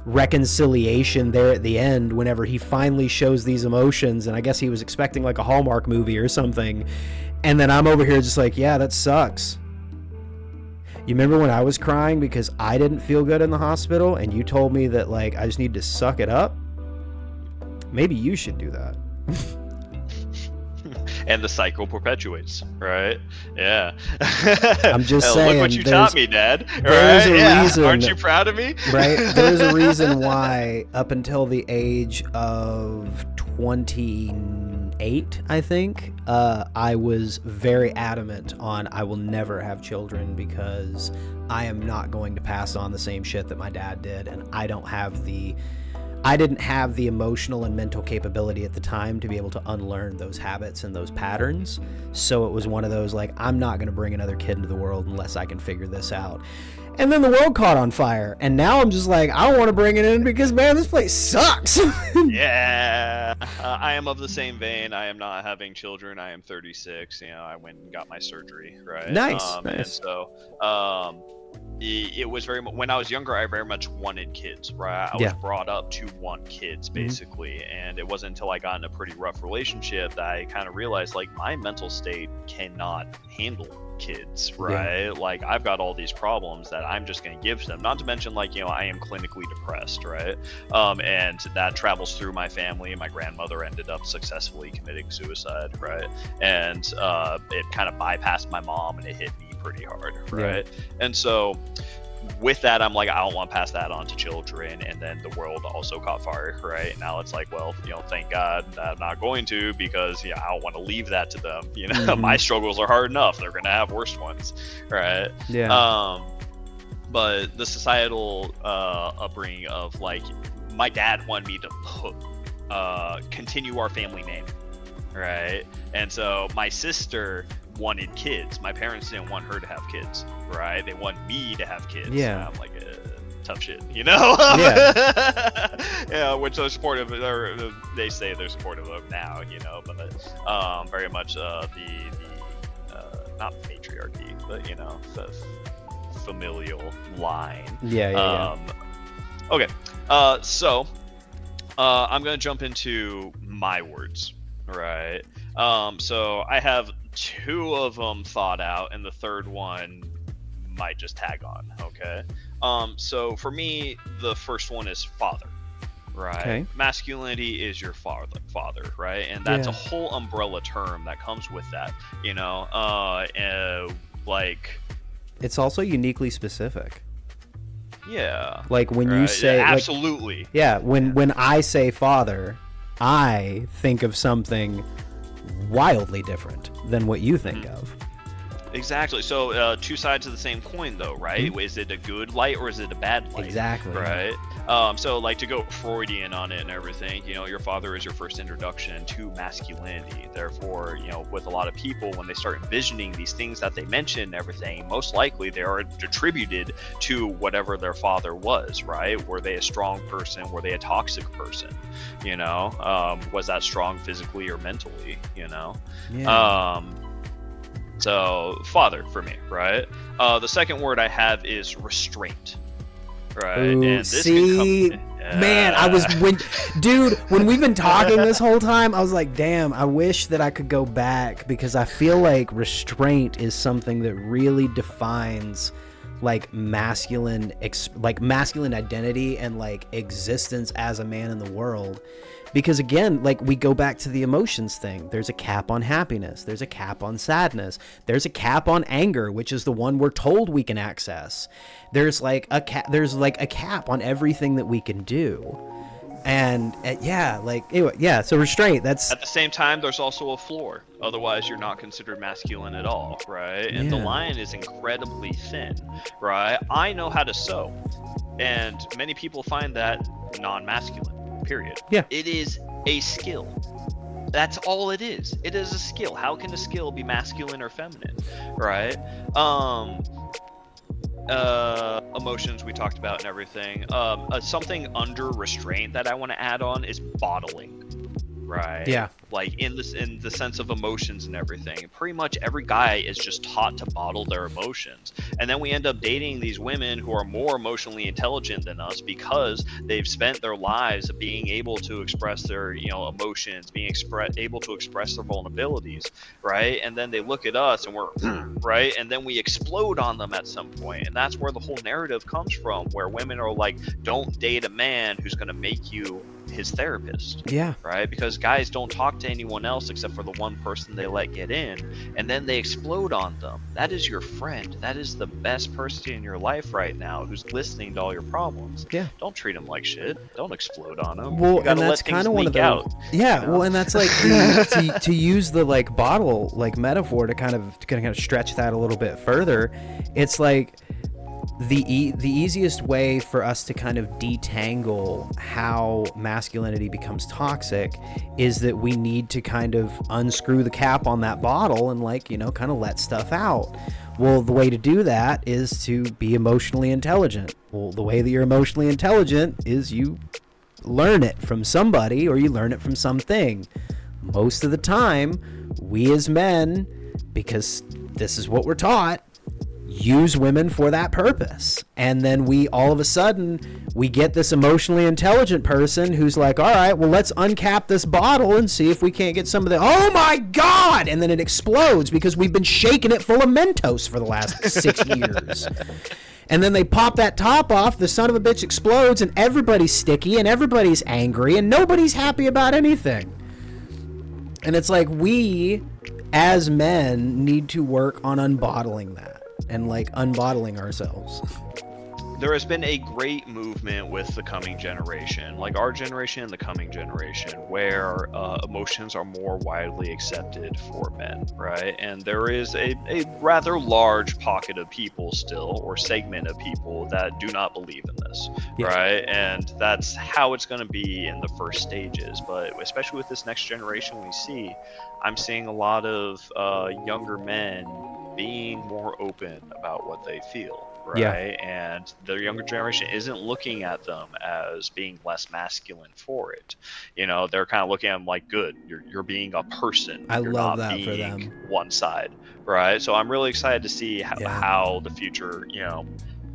reconciliation there at the end whenever he finally shows these emotions. And I guess he was expecting like a Hallmark movie or something, and then I'm over here just like, yeah, that sucks. You remember when I was crying because I didn't feel good in the hospital, and you told me that like I just need to suck it up? Maybe you should do that. And the cycle perpetuates, right? Yeah. I'm just saying. Look what you taught me, Dad. There's right? a reason. Aren't you proud of me? Right? There's a reason why up until the age of 28, I think, I was very adamant on I will never have children, because I am not going to pass on the same shit that my dad did, and I didn't have the emotional and mental capability at the time to be able to unlearn those habits and those patterns. So it was one of those like, I'm not going to bring another kid into the world unless I can figure this out. And then the world caught on fire, and now I'm just like, I don't want to bring it in because, man, this place sucks. Yeah. I am of the same vein. I am not having children. I am 36. I went and got my surgery, right? Nice. And so, it was very when I was younger, I very much wanted kids, right? I was brought up to want kids, basically. And it wasn't until I got in a pretty rough relationship that I kind of realized, like, my mental state cannot handle kids, right? Like, I've got all these problems that I'm just going to give to them. Not to mention, like, I am clinically depressed, right? And that travels through my family. My grandmother ended up successfully committing suicide, right? And it kind of bypassed my mom, and it hit me pretty hard, right? And so with that, I'm like, I don't want to pass that on to children. And then the world also caught fire, right? Now it's like, well, thank God that I'm not going to, because I don't want to leave that to them. My struggles are hard enough. They're going to have worse ones, right? But the societal upbringing of, like, my dad wanted me to continue our family name, right? And so my sister wanted kids. My parents didn't want her to have kids, right? They want me to have kids. And I'm like, tough shit, which they're supportive, or they say they're supportive of now, but very much the not patriarchy, but the familial line. Okay, so I'm gonna jump into my words, right? So I have 2 of them thought out, and the third one might just tag on. Okay. So for me, the first one is father, right? Okay. Masculinity is your father, right? And that's a whole umbrella term that comes with that, like, it's also uniquely specific. Like when you say, absolutely. When I say father, I think of something wildly different than what you think of. Exactly. So 2 sides of the same coin, though, right? Is it a good light or is it a bad light? Exactly. Right. So, like, to go Freudian on it and everything, your father is your first introduction to masculinity. Therefore, with a lot of people, when they start envisioning these things that they mention and everything, most likely they are attributed to whatever their father was, right? Were they a strong person? Were they a toxic person? Was that strong physically or mentally? So father for me, right? The second word I have is restraint, right? Ooh, and this man, when we've been talking this whole time, I was like, damn, I wish that I could go back, because I feel like restraint is something that really defines like masculine identity and like existence as a man in the world. Because again, like, we go back to the emotions thing. There's a cap on happiness. There's a cap on sadness. There's a cap on anger, which is the one we're told we can access. There's like a cap on everything that we can do. And so restraint, that's... At the same time, there's also a floor. Otherwise, you're not considered masculine at all, right? And the line is incredibly thin, right? I know how to sew, and many people find that non-masculine. Period. It is a skill. That's all it is. It is a skill. How can a skill be masculine or feminine, right? Emotions we talked about and everything. Something under restraint that I want to add on is bottling, right? Like, in the sense of emotions and everything. Pretty much every guy is just taught to bottle their emotions, and then we end up dating these women who are more emotionally intelligent than us, because they've spent their lives being able to express their emotions, being able to express their vulnerabilities, right? And then they look at us and we're right, and then we explode on them at some point. And that's where the whole narrative comes from, where women are like, don't date a man who's going to make you his therapist, right? Because guys don't talk to anyone else except for the one person they let get in, and then they explode on them. That is your friend. That is the best person in your life right now, who's listening to all your problems. Don't treat him like shit. Don't explode on him. Well, and that's kind of one of the well, and that's like to use the like bottle like metaphor to kind of stretch that a little bit further. It's like the easiest way for us to kind of detangle how masculinity becomes toxic is that we need to kind of unscrew the cap on that bottle and kind of let stuff out. Well, the way to do that is to be emotionally intelligent. Well, the way that you're emotionally intelligent is you learn it from somebody, or you learn it from something. Most of the time, we as men, because this is what we're taught, use women for that purpose. And then we all of a sudden we get this emotionally intelligent person who's like, all right, well, let's uncap this bottle and see if we can't get some of the, oh my God, and then it explodes because we've been shaking it full of Mentos for the last 6 years. And then they pop that top off, the son of a bitch explodes, and everybody's sticky and everybody's angry and nobody's happy about anything. And it's like, we as men need to work on unbottling that and like unbottling ourselves. There has been a great movement with the coming generation, like our generation and the coming generation, where emotions are more widely accepted for men, right? And there is a rather large pocket of people still, or segment of people, that do not believe in this, right? And that's how it's going to be in the first stages. But especially with this next generation I'm seeing a lot of younger men being more open about what they feel, right? And the younger generation isn't looking at them as being less masculine for it. You know, they're kind of looking at them like, good, you're being a person. I you're love not that being for them. one side, right? So I'm really excited to see how the future,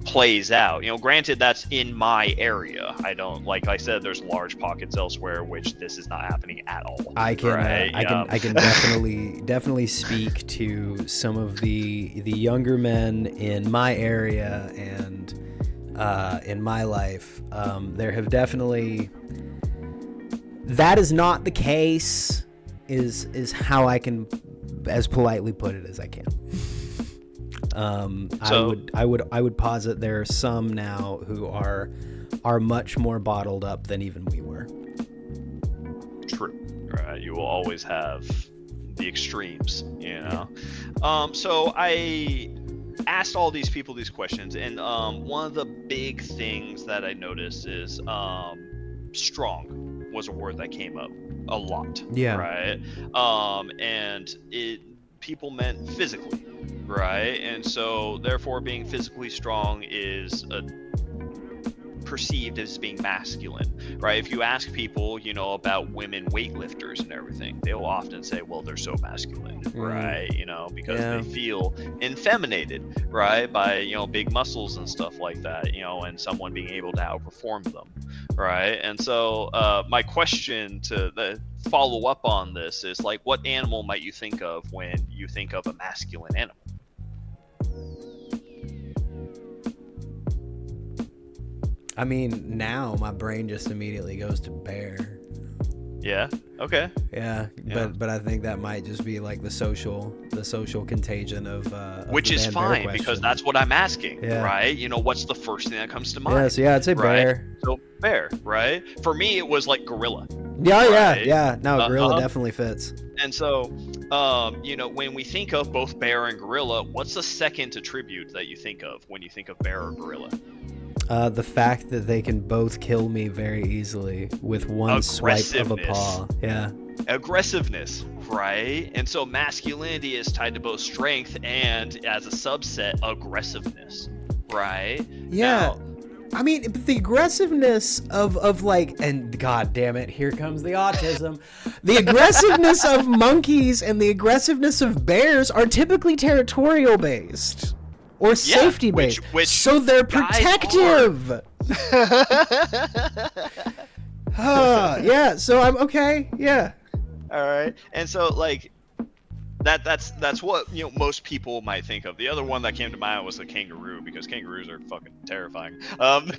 plays out. Granted, that's in my area. I don't, like I said, there's large pockets elsewhere which this is not happening at all. I can right? I can definitely speak to some of the younger men in my area and in my life. There have definitely, that is not the case, is how I can as politely put it as I can. I would posit there are some now who are much more bottled up than even we were. True. Right. You will always have the extremes, So I asked all these people these questions, and one of the big things that I noticed is strong was a word that came up a lot. Yeah. Right. And people meant physically. Right, and so therefore being physically strong is perceived as being masculine, right? If you ask people, about women weightlifters and everything, they'll often say, well, they're so masculine, right? Because they feel effeminated, right, by big muscles and stuff like that, and someone being able to outperform them, right? And so my question to follow up on this is, like, what animal might you think of when you think of a masculine animal? I mean, now my brain just immediately goes to bear. Yeah. Okay. Yeah. But I think that might just be like the social contagion of which is fine, because that's what I'm asking, right? What's the first thing that comes to mind? Yeah. So I'd say right? bear. So bear, right? For me, it was like gorilla. Yeah. Right? Yeah. No, gorilla definitely fits. And so, when we think of both bear and gorilla, what's the second attribute that you think of when you think of bear or gorilla? The fact that they can both kill me very easily with one swipe of a paw. Yeah. Aggressiveness, right? And so masculinity is tied to both strength and, as a subset, aggressiveness, right? Yeah. Now, I mean, the aggressiveness of like, and god damn it, here comes the autism. The aggressiveness of monkeys and the aggressiveness of bears are typically territorial based. Or safety based, so they're protective. Yeah, so I'm okay. Yeah. All right, and so like that's what most people might think of. The other one that came to mind was the kangaroo, because kangaroos are fucking terrifying.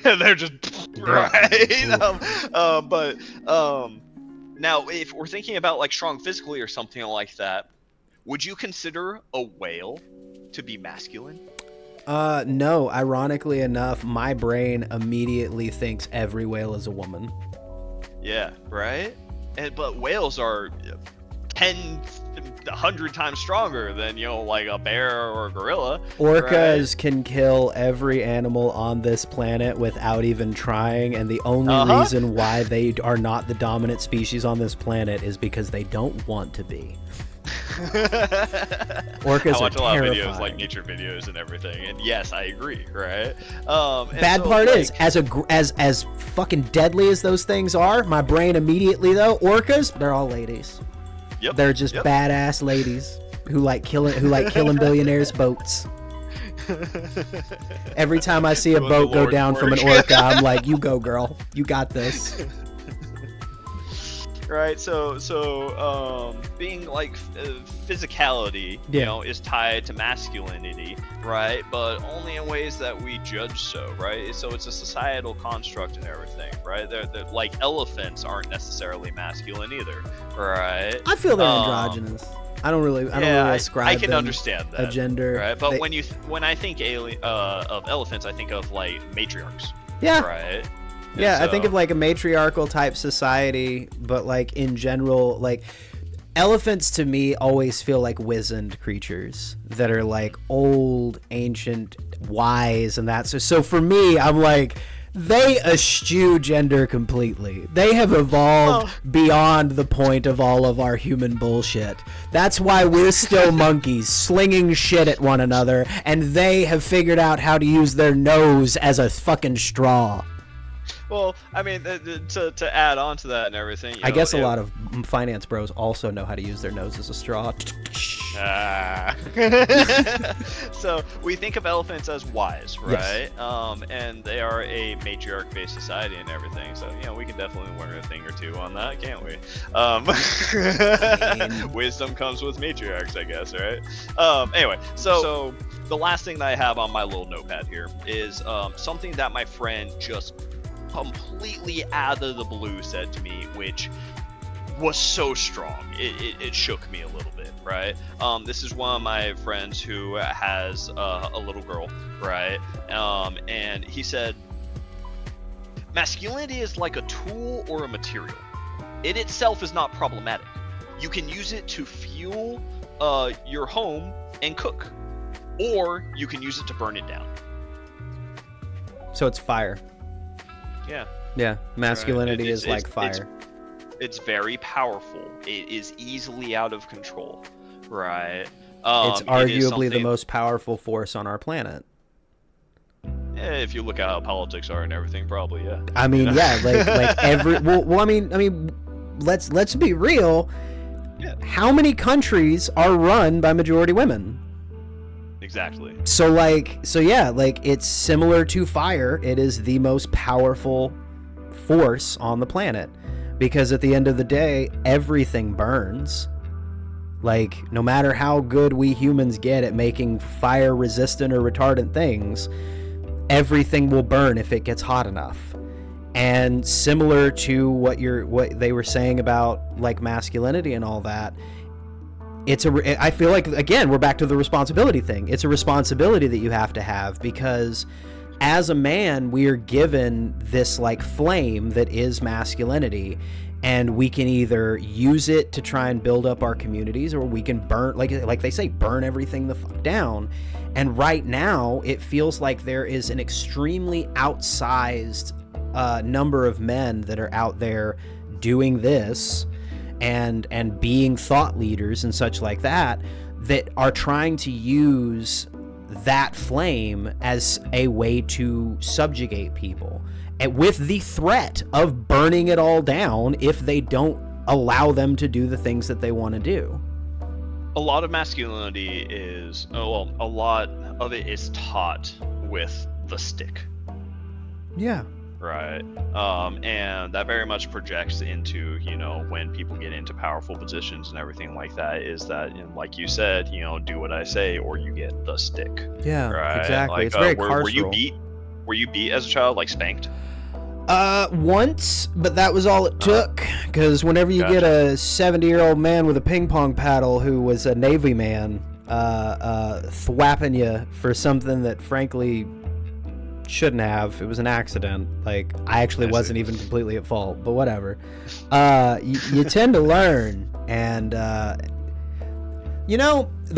They're just right. But now if we're thinking about like strong physically or something like that, would you consider a whale to be masculine? No, ironically enough, my brain immediately thinks every whale is a woman. Yeah, right? But whales are 100 times stronger than, like a bear or a gorilla. Orcas can kill every animal on this planet without even trying, and the only reason why they are not the dominant species on this planet is because they don't want to be. Orcas I watch a lot of videos, terrifying. like nature videos and everything, and yes, I agree, right? Bad part is, as fucking deadly as those things are, my brain immediately though, orcas, they're all ladies. They're just badass ladies who like killing billionaires' boats. Every time I see a You and the boat go Lord's down from an work. orca, I'm like, you go, girl. You got this. Right, being like physicality, Yeah. you know, is tied to masculinity, right? But only in ways that we judge so, right? So it's a societal construct and everything, right? They're like elephants aren't necessarily masculine either, right? I feel they're androgynous. I don't really ascribe I can them understand that, a gender. right? But when I think of elephants, I think of like matriarchs, Yeah. right? Yeah, I think of like a matriarchal type society, but like in general, like elephants to me always feel like wizened creatures that are like old, ancient, wise, and that. So for me, I'm like, they eschew gender completely. They have evolved beyond the point of all of our human bullshit. That's why we're still monkeys slinging shit at one another, and they have figured out how to use their nose as a fucking straw. Well, I mean, to add on to that and everything, I guess a lot of finance bros also know how to use their nose as a straw. So we think of elephants as wise, right? Yes. And they are a matriarch-based society and everything. So we can definitely learn a thing or two on that, can't we? Wisdom comes with matriarchs, I guess, right? Anyway, so the last thing that I have on my little notepad here is something that my friend just completely out of the blue said to me, which was so strong it shook me a little bit, right? This is one of my friends who has a little girl, right? And he said, masculinity is like a tool or a material. It itself is not problematic. You can use it to fuel your home and cook, or you can use it to burn it down. So it's fire. Yeah, masculinity right. is like fire. It's very powerful. It is easily out of control, right? It's arguably the most powerful force on our planet. If you look at how politics are and everything, probably, yeah. I mean, yeah, like every well, I mean, let's be real. Yeah. How many countries are run by majority women? Exactly. So it's similar to fire. It is the most powerful force on the planet, because at the end of the day, everything burns. Like, no matter how good we humans get at making fire resistant or retardant things, everything will burn if it gets hot enough. And similar to what they were saying about like masculinity and all that, I feel like, again, we're back to the responsibility thing. It's a responsibility that you have to have, because as a man, we are given this like flame that is masculinity, and we can either use it to try and build up our communities, or we can burn, like they say, burn everything the fuck down. And right now, it feels like there is an extremely outsized number of men that are out there doing this and being thought leaders and such like that are trying to use that flame as a way to subjugate people, and with the threat of burning it all down if they don't allow them to do the things that they want to do. A lot of masculinity is, a lot of it is taught with the stick. Yeah. Right. And that very much projects into, when people get into powerful positions and everything like that, is that, like you said, do what I say or you get the stick. Yeah, right? Exactly. Like, it's very were carceral. Were you beat as a child, like spanked? Once, but that was all it took, because whenever you get a 70-year-old man with a ping pong paddle who was a Navy man thwapping you for something that frankly shouldn't have, it was an accident. Like, I actually wasn't even completely at fault, but whatever. You tend to learn, and the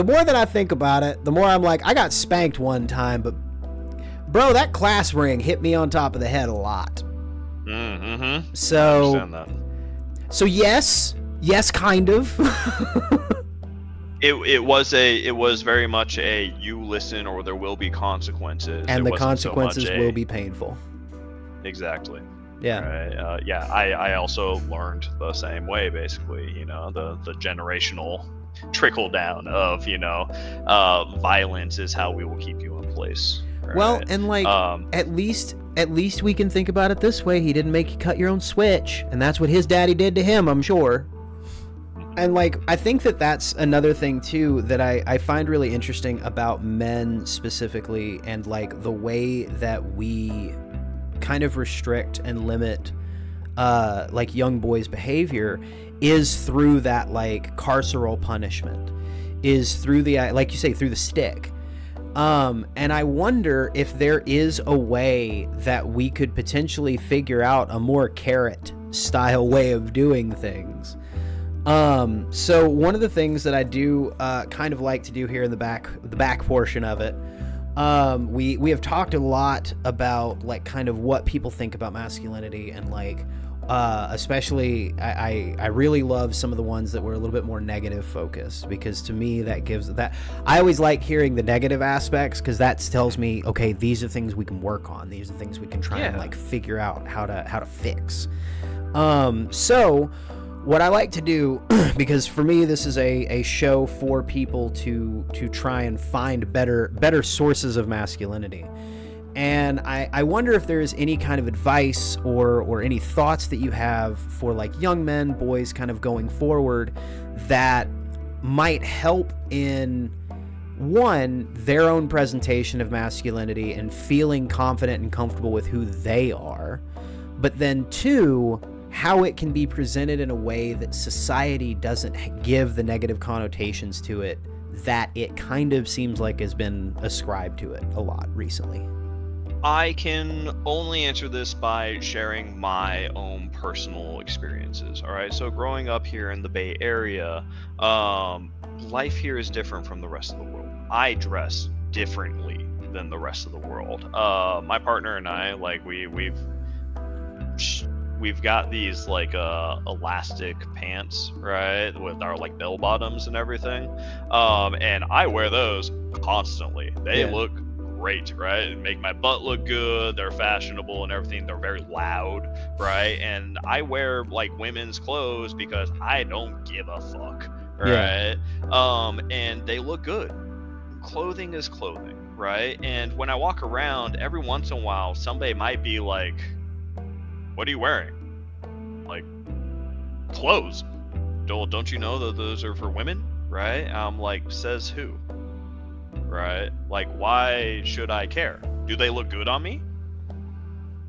more that I think about it, the more I'm like, I got spanked one time, but bro, that class ring hit me on top of the head a lot. Mm-hmm. So, I understand that. So yes, kind of. It was very much a you listen or there will be consequences. And the consequences will be painful. Exactly. Yeah. Right. I also learned the same way, basically, the generational trickle down of, violence is how we will keep you in place. Right? Well, and like at least we can think about it this way. He didn't make you cut your own switch, and that's what his daddy did to him, I'm sure. And like, I think that that's another thing too that I find really interesting about men specifically, and like the way that we kind of restrict and limit like young boys' behavior is through that like carceral punishment, is through the, like you say, through the stick. And I wonder if there is a way that we could potentially figure out a more carrot style way of doing things. So one of the things that I do kind of like to do here in the back portion of it, we have talked a lot about like kind of what people think about masculinity, and like especially I really love some of the ones that were a little bit more negative focused, because to me that gives that, I always like hearing the negative aspects, because that tells me, okay, these are things we can work on, these are things we can try and like figure out how to fix. So what I like to do, because for me this is a show for people to try and find better sources of masculinity, and I wonder if there is any kind of advice or any thoughts that you have for like young men, boys kind of going forward, that might help in, one, their own presentation of masculinity and feeling confident and comfortable with who they are, but then two, how it can be presented in a way that society doesn't give the negative connotations to it that it kind of seems like has been ascribed to it a lot recently. I can only answer this by sharing my own personal experiences. All right, so growing up here in the Bay Area, life here is different from the rest of the world. I dress differently than the rest of the world. My partner and I, like, we've got these like elastic pants, right, with our like bell bottoms and everything, and I wear those constantly. They look great, right, and make my butt look good. They're fashionable and everything. They're very loud, right, and I wear like women's clothes because I don't give a fuck, right? And they look good. Clothing is clothing, right? And when I walk around, every once in a while somebody might be like, what are you wearing? Like, clothes. Don't you know that those are for women, right? I'm like, says who? Right? Like, why should I care? Do they look good on me?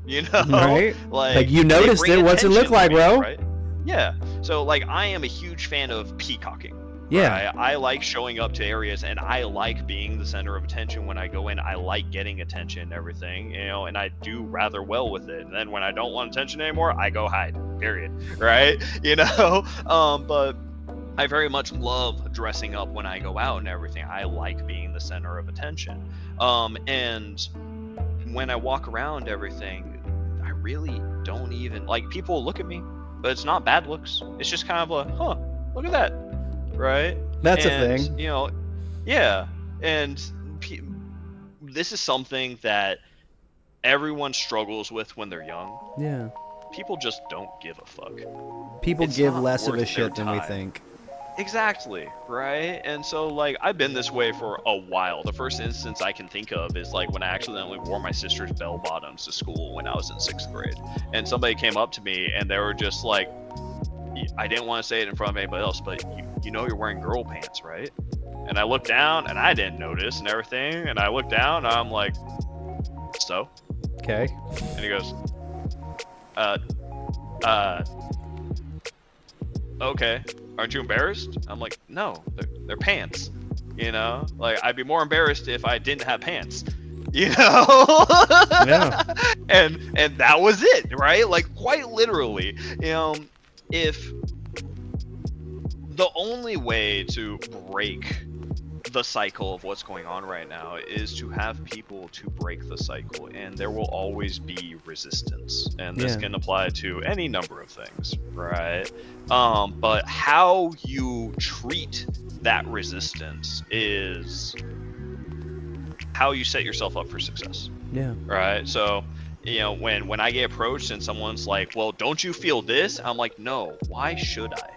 You know? Right? Like you noticed it. What's it look like, bro? Right? Yeah. So, like, I am a huge fan of peacocking. Yeah. Right? I like showing up to areas, and I like being the center of attention when I go in. I like getting attention and everything, you know, and I do rather well with it. And then when I don't want attention anymore, I go hide, period. Right? You know? But I very much love dressing up when I go out and everything. I like being the center of attention. And when I walk around everything, I really don't even, like, people look at me, but it's not bad looks. It's just kind of a, huh, look at that. Right? That's and, a thing. You know, yeah. And this is something that everyone struggles with when they're young. Yeah. People just don't give a fuck. People give less of a worth shit their than we time. think. Exactly, right? And so, like, I've been this way for a while. The first instance I can think of is, like, when I accidentally wore my sister's bell-bottoms to school when I was in 6th grade. And somebody came up to me, and they were just like, I didn't want to say it in front of anybody else, but you know you're wearing girl pants, right? And I looked down, and I didn't notice and everything. And I looked down, and I'm like, so? Okay. And he goes, okay. Aren't you embarrassed? I'm like, no, they're pants. You know, like, I'd be more embarrassed if I didn't have pants. You know? Yeah. And that was it, right? Like, quite literally. You know, if the only way to break the cycle of what's going on right now is to have people to break the cycle, and there will always be resistance, and this can apply to any number of things, right? But how you treat that resistance is how you set yourself up for success. Yeah. Right? So, you know, when I get approached and someone's like, well, don't you feel this? I'm like, no, why should I?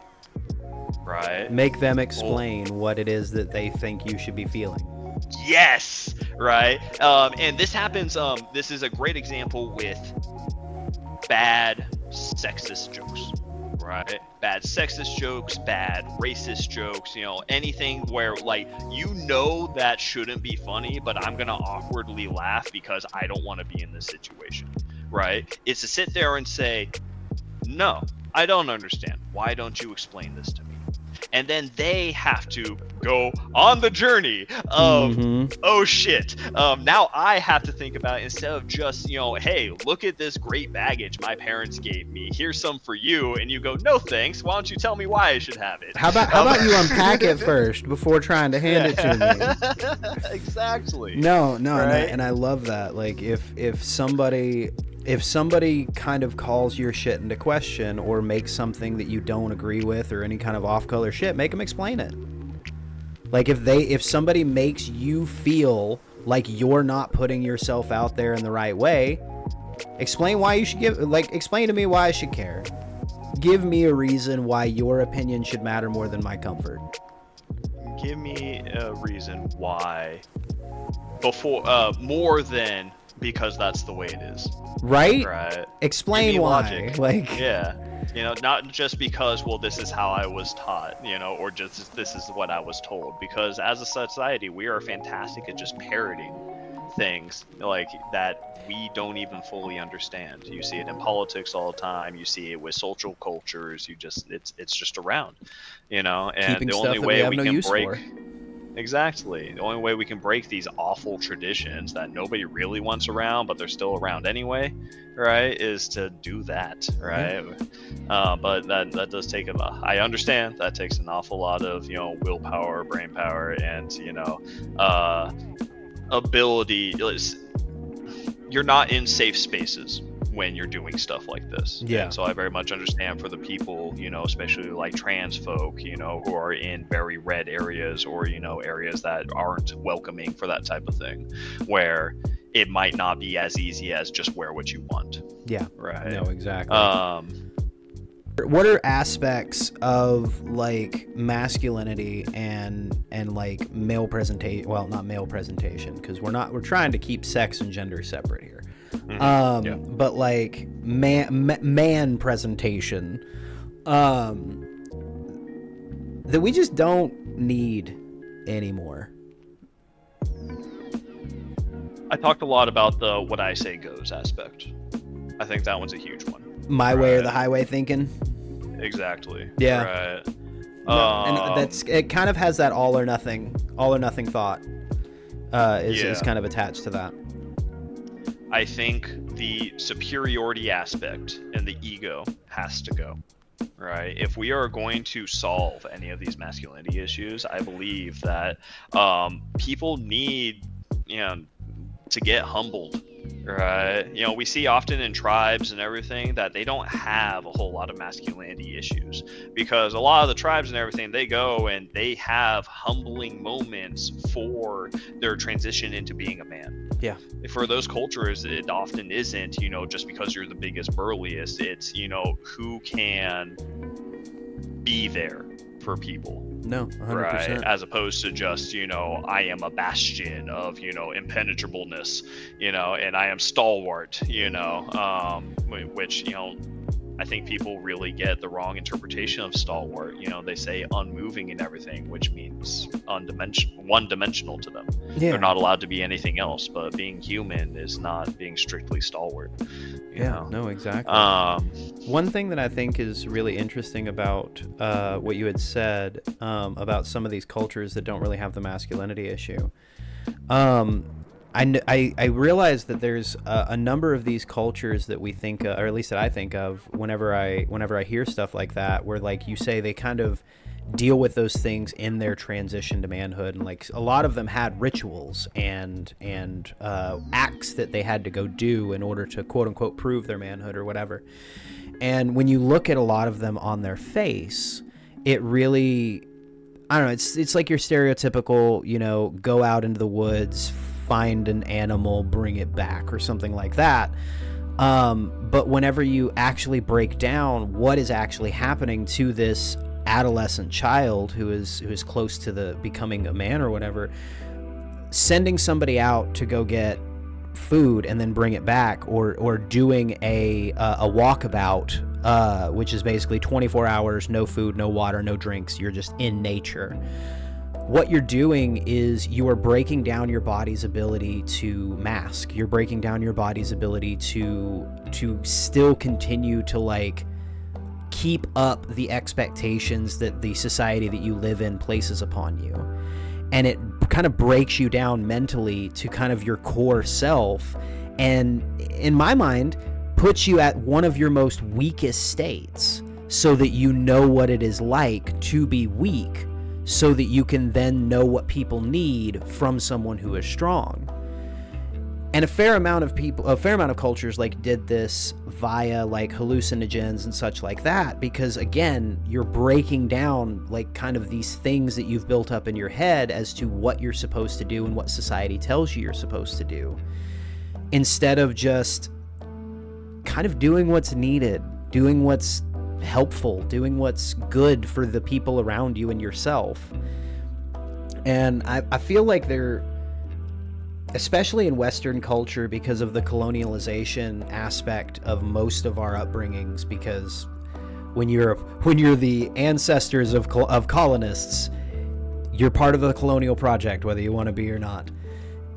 Right? Make them explain what it is that they think you should be feeling. Yes, right. And this happens. This is a great example with bad sexist jokes, right? Bad sexist jokes, bad racist jokes, anything where, like, that shouldn't be funny, but I'm gonna awkwardly laugh because I don't want to be in this situation, right? It's to sit there and say, no, I don't understand. Why don't you explain this to me? And then they have to go on the journey of, oh shit, now I have to think about it, instead of just, hey, look at this great baggage my parents gave me, here's some for you, and you go, no thanks, why don't you tell me why I should have it? How about you unpack it first before trying to hand it to me? Exactly. No, right? and I love that. Like, if somebody kind of calls your shit into question or makes something that you don't agree with or any kind of off-color shit, make them explain it. Like, if somebody makes you feel like you're not putting yourself out there in the right way, explain why you should explain to me why I should care. Give me a reason why your opinion should matter more than my comfort. Give me a reason why more than because that's the way it is. Right? Explain why. Logic. Like, yeah. Not just because, well, this is how I was taught, or just this is what I was told. Because as a society, we are fantastic at just parroting things like that we don't even fully understand. You see it in politics all the time. You see it with social cultures. It's just around, and keeping the only way we can break. For. Exactly. The only way we can break these awful traditions that nobody really wants around, but they're still around anyway, right, is to do that, right? But that does take I understand that takes an awful lot of, willpower, brain power, and, ability. You're not in safe spaces when you're doing stuff like this. Yeah. And so I very much understand for the people, especially like trans folk, who are in very red areas or, areas that aren't welcoming for that type of thing, where it might not be as easy as just wear what you want. Yeah. Right. No, exactly. What are aspects of like masculinity and like male presentation? Well, not male presentation, because we're trying to keep sex and gender separate here. But like man presentation, that we just don't need anymore. I talked a lot about the what I say goes aspect. I think that one's a huge one. My way or the highway thinking. Exactly. Yeah. Right. And it kind of has that all or nothing thought. Is kind of attached to that. I think the superiority aspect and the ego has to go, right? If we are going to solve any of these masculinity issues, I believe that people need, to get humbled, right? We see often in tribes and everything that they don't have a whole lot of masculinity issues, because a lot of the tribes and everything, they go and they have humbling moments for their transition into being a man. Yeah. For those cultures, it often isn't, just because you're the biggest, burliest. It's, who can be there for people. No, 100%. Right, as opposed to just, I am a bastion of, impenetrableness, and I am stalwart, which, I think people really get the wrong interpretation of stalwart. They say unmoving and everything, which means one-dimensional to them. Yeah. They're not allowed to be anything else, but being human is not being strictly stalwart. You know? No, exactly. One thing that I think is really interesting about what you had said about some of these cultures that don't really have the masculinity issue. I realize that there's a number of these cultures that we think, or at least that I think of, whenever I hear stuff like that, where, like you say, they kind of deal with those things in their transition to manhood, and like a lot of them had rituals and acts that they had to go do in order to quote unquote prove their manhood or whatever. And when you look at a lot of them on their face, it really, I don't know, it's like your stereotypical, go out into the woods, find an animal, bring it back, or something like that. But whenever you actually break down what is actually happening to this adolescent child who is close to the becoming a man or whatever, sending somebody out to go get food and then bring it back, or doing a walkabout, which is basically 24 hours, no food, no water, no drinks. You're just in nature. What you're doing is you are breaking down your body's ability to mask. You're breaking down your body's ability to still continue to like keep up the expectations that the society that you live in places upon you. And it kind of breaks you down mentally to kind of your core self, and in my mind puts you at one of your most weakest states, so that you know what it is like to be weak, so that you can then know what people need from someone who is strong. And a fair amount of cultures like did this via like hallucinogens and such like that, because again, you're breaking down like kind of these things that you've built up in your head as to what you're supposed to do and what society tells you you're supposed to do, instead of just kind of doing what's needed, doing what's helpful, doing what's good for the people around you and yourself. And I feel like they're, especially in Western culture, because of the colonialization aspect of most of our upbringings, because when you're the ancestors of colonists, you're part of the colonial project, whether you want to be or not.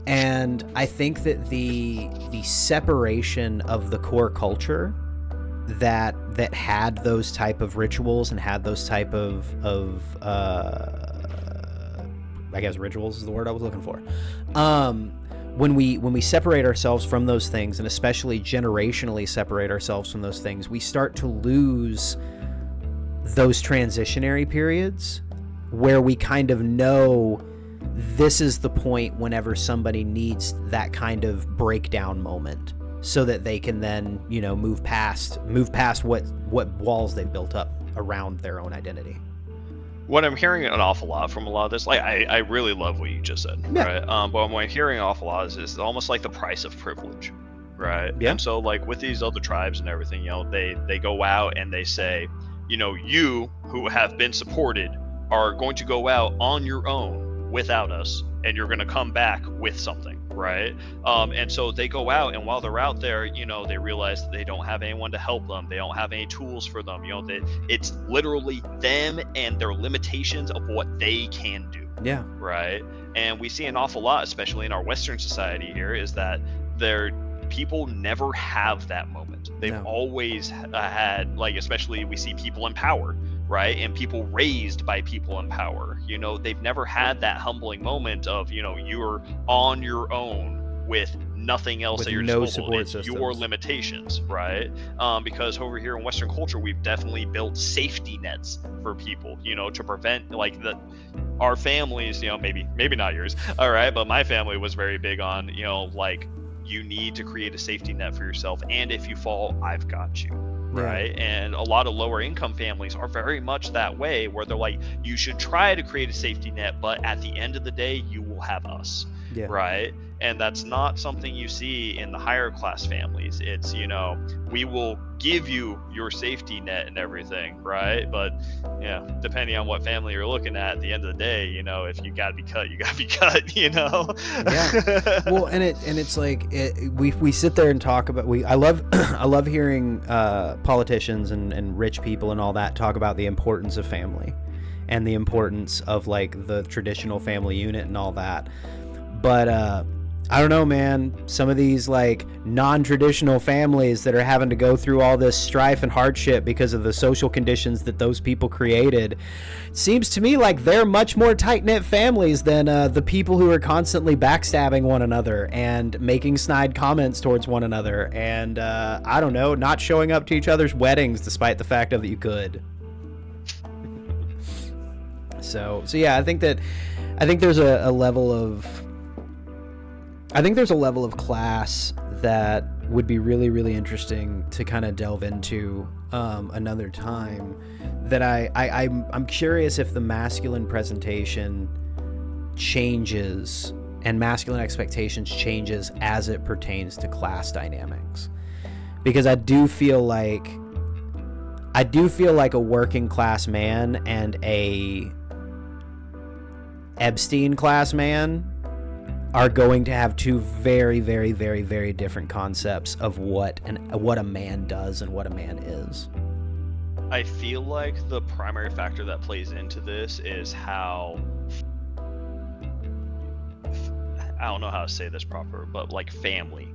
And I think that the separation of the core culture that had those type of rituals and had those type of I guess rituals is the word I was looking for. When we separate ourselves from those things, and especially generationally separate ourselves from those things, we start to lose those transitionary periods where we kind of know this is the point whenever somebody needs that kind of breakdown moment, so that they can then, you know, move past what walls they've built up around their own identity. What I'm hearing an awful lot from a lot of this, like I really love what you just said, Yeah. right? But what I'm hearing an awful lot is almost like the price of privilege, right? Yeah. And so like with these other tribes and everything, you know, they go out and they say, you know, you who have been supported are going to go out on your own without us, and you're going to come back with something, right? And so they go out, and while they're out there, you know, they realize that they don't have anyone to help them. They don't have any tools for them. You know, it's literally them and their limitations of what they can do. Yeah. Right. And we see an awful lot, especially in our Western society here, is that people never have that moment. They've always had, like, especially we see people in power, right? And people raised by people in power. You know, they've never had that humbling moment of, you know, you're on your own with nothing else at your disposal. It's your limitations, right? Because over here in Western culture, we've definitely built safety nets for people, you know, to prevent like our families, you know, maybe not yours, all right, but my family was very big on, you know, like, you need to create a safety net for yourself, and if you fall, I've got you. Right. And a lot of lower income families are very much that way, where they're like, you should try to create a safety net, but at the end of the day, you will have us. Yeah. Right. And that's not something you see in the higher class families. It's, you know, we will give you your safety net and everything. Right. But yeah, depending on what family you're looking at the end of the day, you know, if you gotta be cut, you gotta be cut, you know? Yeah. Well, and it's like, we sit there and talk about, I love hearing politicians and rich people and all that talk about the importance of family and the importance of like the traditional family unit and all that. But I don't know, man, some of these like non-traditional families that are having to go through all this strife and hardship because of the social conditions that those people created, seems to me like they're much more tight-knit families than the people who are constantly backstabbing one another and making snide comments towards one another and I don't know, not showing up to each other's weddings despite the fact of that you could. So yeah, I think there's a level of class that would be really, really interesting to kind of delve into another time. That I'm curious if the masculine presentation changes and masculine expectations changes as it pertains to class dynamics, because I do feel like a working class man and a Epstein class man are going to have two very, very, very, very different concepts of what a man does and what a man is. I feel like the primary factor that plays into this is how, I don't know how to say this proper, but like family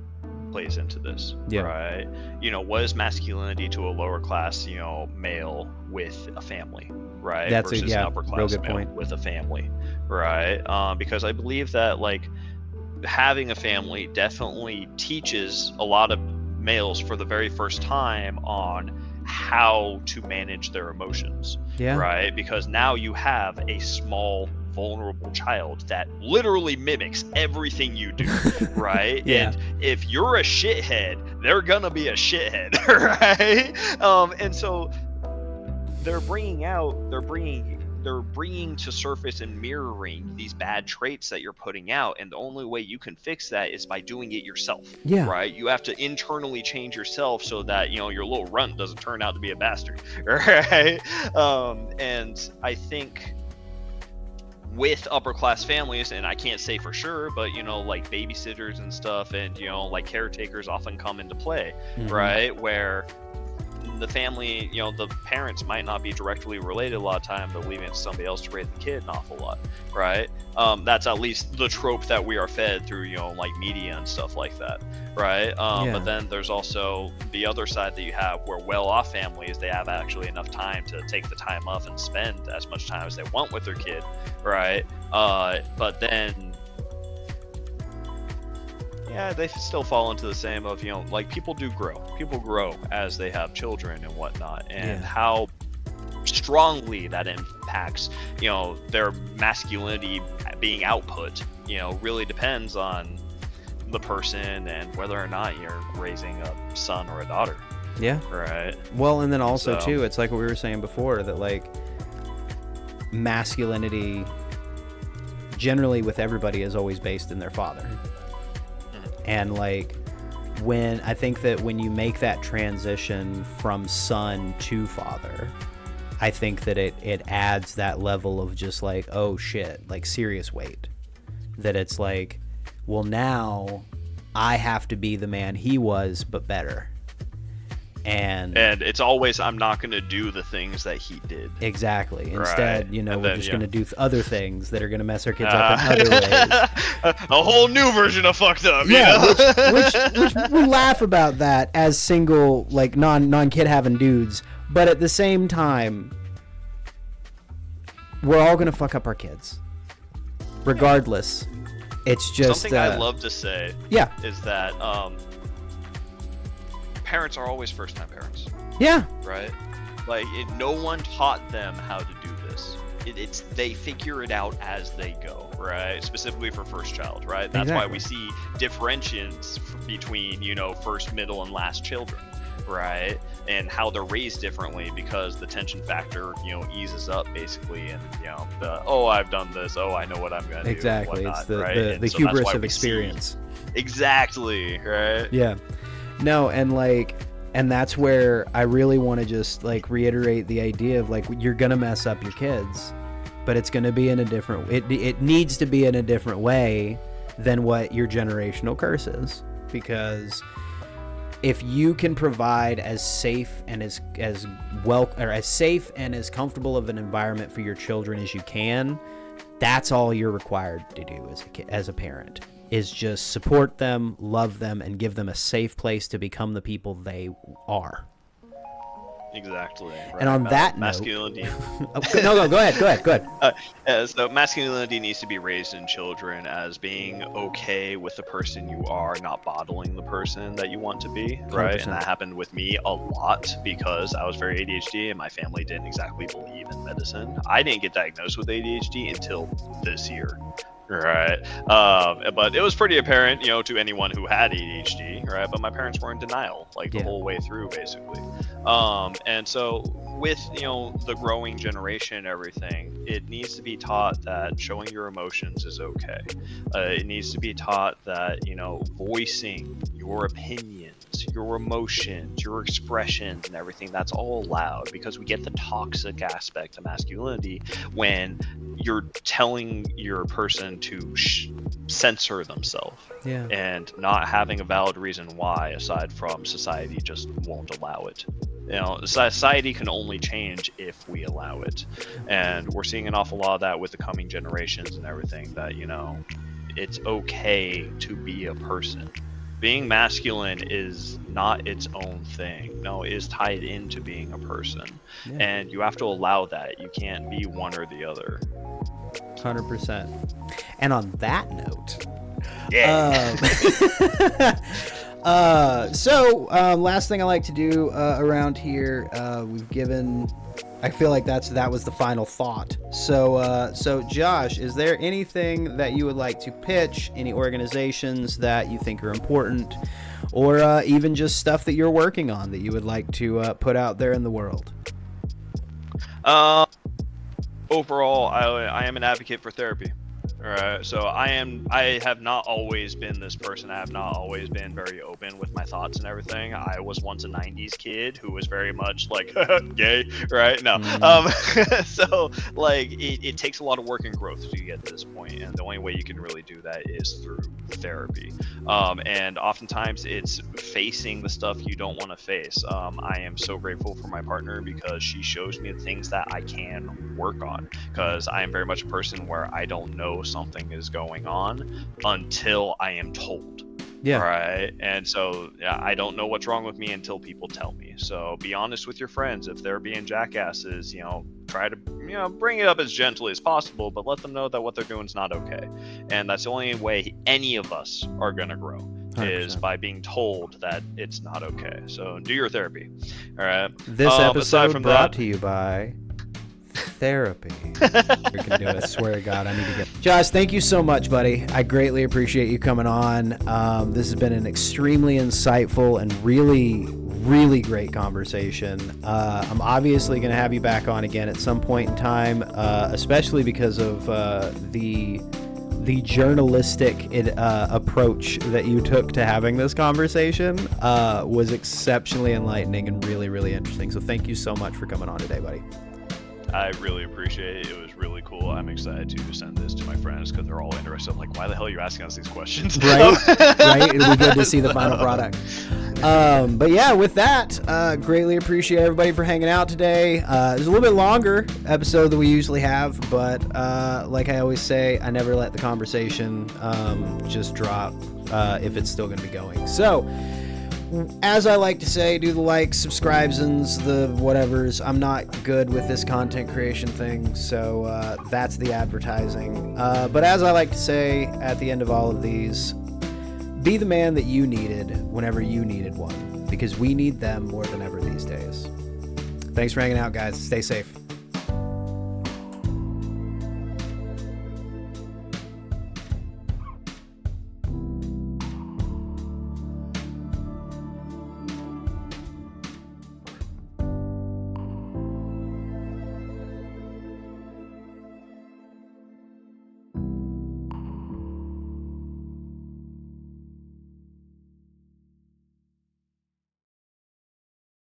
plays into this, right? What is masculinity to a lower class, male with a family, right? That's versus an upper class real good male point. with a family, right? Because I believe that like having a family definitely teaches a lot of males for the very first time on how to manage their emotions, right? Because now you have a small vulnerable child that literally mimics everything you do, right? And if you're a shithead, they're gonna be a shithead, right? And so they're bringing to surface and mirroring these bad traits that you're putting out, and the only way you can fix that is by doing it yourself, right? You have to internally change yourself so that your little runt doesn't turn out to be a bastard, right? And I think with upper class families, and I can't say for sure, but like babysitters and stuff, and like caretakers often come into play, right? Where the family, the parents might not be directly related a lot of time, but leaving it to somebody else to raise the kid an awful lot, right? That's at least the trope that we are fed through, like media and stuff like that, right? But then there's also the other side that you have where well-off families, they have actually enough time to take the time off and spend as much time as they want with their kid, right? But then they still fall into the same of, like people grow as they have children and whatnot, and how strongly that impacts, their masculinity being output, really depends on the person and whether or not you're raising a son or a daughter. Right. Well, and then also too, it's like what we were saying before, that like masculinity generally with everybody is always based in their father. And like I think that when you make that transition from son to father, I think that it adds that level of just like, oh shit, like serious weight. That it's like, well, now I have to be the man he was, but better. And it's always, I'm not going to do the things that he did. Exactly. Instead, we're just going to do other things that are going to mess our kids up in other ways. A whole new version of fucked up. Which we laugh about that as single, like non-kid having dudes, but at the same time, we're all going to fuck up our kids, regardless. It's just something I love to say. Is that parents are always first-time parents. Right? Like, no one taught them how to do this. They figure it out as they go, right? Specifically for first child, right? That's why we see differentiations between, first, middle, and last children, right? And how they're raised differently, because the tension factor, eases up basically, and I've done this, I know what I'm gonna do. Exactly. Whatnot, it's the right? the hubris of experience. Exactly, right? No, and that's where I really want to just like reiterate the idea of like, you're gonna mess up your kids, but it's gonna be in a different. It needs to be in a different way than what your generational curse is, because if you can provide as safe and as safe and as comfortable of an environment for your children as you can, that's all you're required to do as a parent. Is just support them, love them, and give them a safe place to become the people they are. Exactly. Right. And on that masculinity. No, go ahead. So masculinity needs to be raised in children as being okay with the person you are, not bottling the person that you want to be, right? 100%. And that happened with me a lot because I was very ADHD and my family didn't exactly believe in medicine. I didn't get diagnosed with ADHD until this year. Right. But it was pretty apparent, to anyone who had ADHD, right? But my parents were in denial, like the whole way through, basically. And so with, the growing generation and everything, it needs to be taught that showing your emotions is okay. It needs to be taught that, voicing your opinions, your emotions, your expressions and everything, that's all allowed, because we get the toxic aspect of masculinity when you're telling your person person to censor themselves, Yeah. and not having a valid reason why, aside from society just won't allow it. Society can only change if we allow it, and we're seeing an awful lot of that with the coming generations and everything. That it's okay to be a person. Being masculine is not its own thing. No, it is tied into being a person. Yeah. And you have to allow that. You can't be one or the other. 100%. And on that note, Yeah. Last thing I like to do around here, we've given. I feel like that was the final thought. So Josh, is there anything that you would like to pitch? Any organizations that you think are important, or even just stuff that you're working on that you would like to put out there in the world? Overall, I am an advocate for therapy. All right, so I have not always been this person. I have not always been very open with my thoughts and everything. I was once a 90s kid who was very much like gay, right? No. So like it takes a lot of work and growth to get to this point, and the only way you can really do that is through therapy. And oftentimes it's facing the stuff you don't want to face. I am so grateful for my partner because she shows me the things that I can work on, because I am very much a person where I don't know something is going on until I am told. Yeah. Right. And so I don't know what's wrong with me until people tell me. So be honest with your friends. If they're being jackasses, try to bring it up as gently as possible, but let them know that what they're doing is not okay. And that's the only way any of us are going to grow 100%. Is by being told that it's not okay. So do your therapy. All right. This episode brought to you by therapy. We can do it. I swear to God, I need to get. Josh, thank you so much, buddy. I greatly appreciate you coming on. This has been an extremely insightful and really, really great conversation. I'm obviously going to have you back on again at some point in time, especially because of the journalistic approach that you took to having this conversation was exceptionally enlightening and really, really interesting. So thank you so much for coming on today, buddy. I really appreciate it. It was really cool. I'm excited to send this to my friends because they're all interested. I'm like, why the hell are you asking us these questions? Right? Right? It'll be good to see the final product. But yeah, with that, greatly appreciate everybody for hanging out today. It's a little bit longer episode than we usually have, but like I always say, I never let the conversation just drop if it's still going to be going. So, as I like to say, do the likes, subscribes, and the whatevers. I'm not good with this content creation thing, so that's the advertising. But as I like to say at the end of all of these, be the man that you needed whenever you needed one, because we need them more than ever these days. Thanks for hanging out, guys. Stay safe.